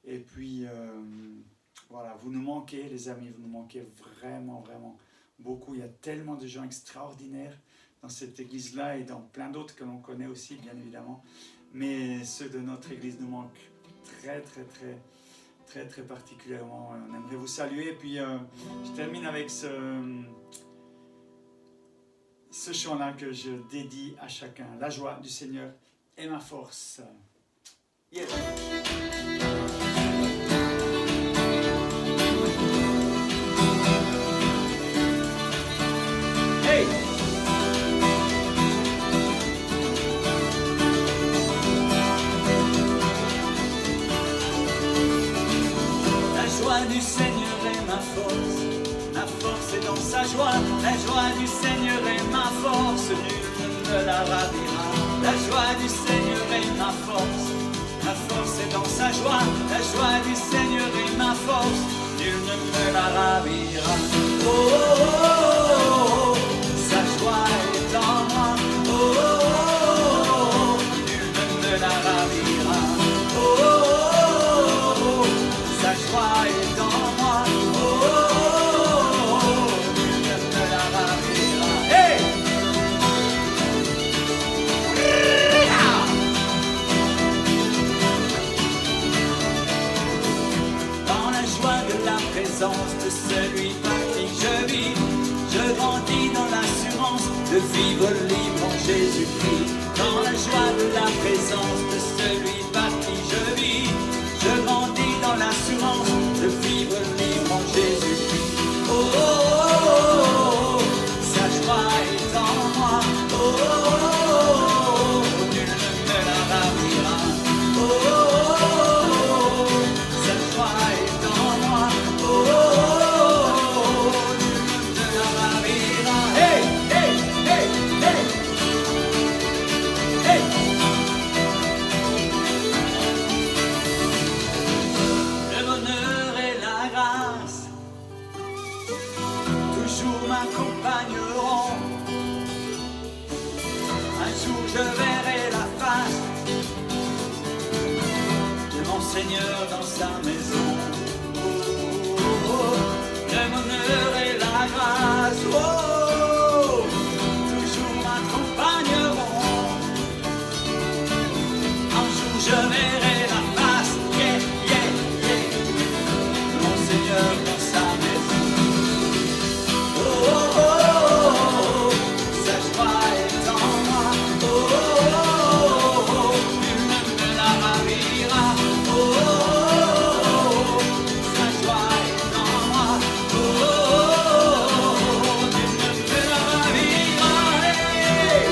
Et puis, voilà, vous nous manquez, les amis, vous nous manquez vraiment, vraiment beaucoup. Il y a tellement de gens extraordinaires dans cette église-là et dans plein d'autres que l'on connaît aussi, bien évidemment. Mais ceux de notre église nous manquent très, très, très, très, très particulièrement. On aimerait vous saluer. Et puis, je termine avec ce chant-là que je dédie à chacun. La joie du Seigneur est ma force. Yeah. Hey! La joie du Seigneur est ma force est dans sa joie. La joie du Seigneur est ma force, nul ne la ravira. La joie du Seigneur est ma force est dans sa joie. La joie du Seigneur est ma force, nul ne me la ravira. Oh, oh, oh, oh, sa joie est en moi. Oh, oh, oh, nul ne me la ravira. Oh, oh, oh, sa joie est en moi. Oh, oh, nul ne me la ravira. Hey! Dans la joie de la présence de celui par qui je vis, je grandis dans l'assurance de vivre libre en Jésus-Christ. Dans la joie de la présence de celui par qui je vis, je grandis dans l'assurance de vivre libre en Jésus-Christ. Oh, oh, oh, oh, sa joie est en moi. Oh, oh, oh, nul ne me la ravira. Oh, oh, oh, sa joie est en moi. Oh, oh, nul ne me la ravira. Hey, hey, hey, hey, hey. Le bonheur et la grâce toujours m'accompagneront. Un jour je verrai la face de mon Seigneur dans sa maison. Oh, oh, oh, le bonheur et la grâce, oh, toujours m'accompagneront. Un jour je verrai la face, yeah, yeah, yeah, de mon Seigneur dans sa maison. Oh, oh, oh, oh, sa joie est en moi. Oh, oh, oh, nul ne me la ravira. Oh, oh, oh, sa joie est en moi. Oh, oh, nul ne me la ravira. Hey,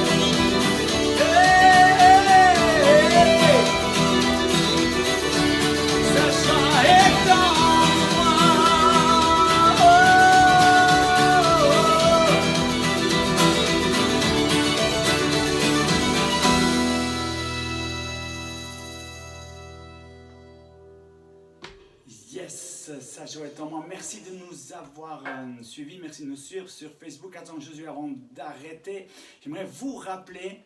hey, hey, sa joie est en moi. Yes, sa joie est en moi. Merci de nous avoir suivis. Merci de nous suivre sur Facebook. Attends, Jésus, avant d'arrêter, j'aimerais vous rappeler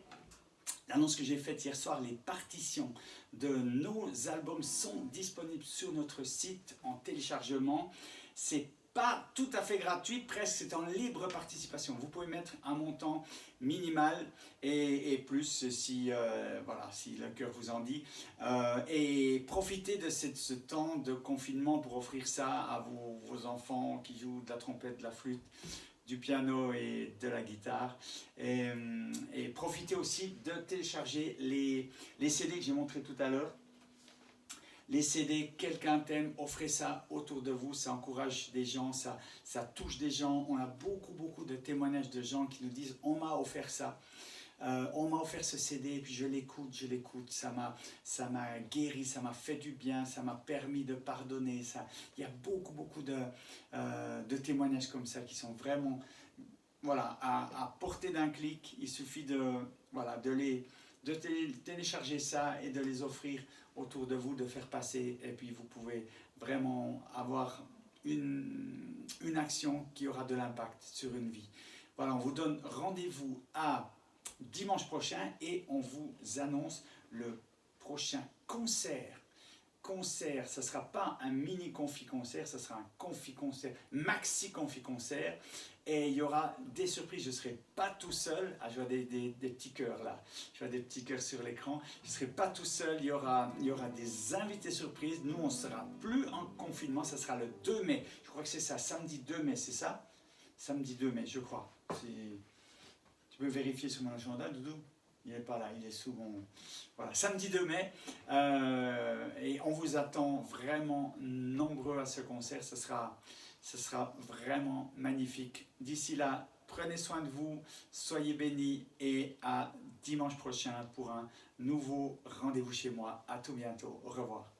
l'annonce que j'ai faite hier soir. Les partitions de nos albums sont disponibles sur notre site en téléchargement. C'est pas tout à fait gratuite, presque c'est en libre participation. Vous pouvez mettre un montant minimal et plus si, voilà, si le cœur vous en dit. Et profitez de ce temps de confinement pour offrir ça à vos enfants qui jouent de la trompette, de la flûte, du piano et de la guitare. Et profitez aussi de télécharger les CD que j'ai montré tout à l'heure. Les CD, quelqu'un t'aime, offrez ça autour de vous, ça encourage des gens, ça touche des gens. On a beaucoup de témoignages de gens qui nous disent « on m'a offert ça ». On m'a offert ce CD et puis je l'écoute, ça m'a guéri, ça m'a fait du bien, ça m'a permis de pardonner. Il y a beaucoup de témoignages comme ça qui sont vraiment voilà, à portée d'un clic. Il suffit de télécharger ça et de les offrir autour de vous, de faire passer, et puis vous pouvez vraiment avoir une action qui aura de l'impact sur une vie. Voilà, on vous donne rendez-vous à dimanche prochain et on vous annonce le prochain concert. Ça ne sera pas un mini confi-concert, ça sera un confi-concert, maxi-confi-concert. Et il y aura des surprises, je ne serai pas tout seul. Ah, je vois des petits cœurs là, je vois des petits cœurs sur l'écran. Je ne serai pas tout seul, il y aura des invités surprises. Nous, on ne sera plus en confinement, ça sera le 2 mai. Je crois que c'est ça, samedi 2 mai, c'est ça? Samedi 2 mai, je crois. Tu peux vérifier sur mon agenda, Doudou? Il n'est pas là, il est sous mon... Voilà, samedi 2 mai. Et on vous attend vraiment nombreux à ce concert. Ce sera vraiment magnifique. D'ici là, prenez soin de vous, soyez bénis et à dimanche prochain pour un nouveau rendez-vous chez moi. À tout bientôt. Au revoir.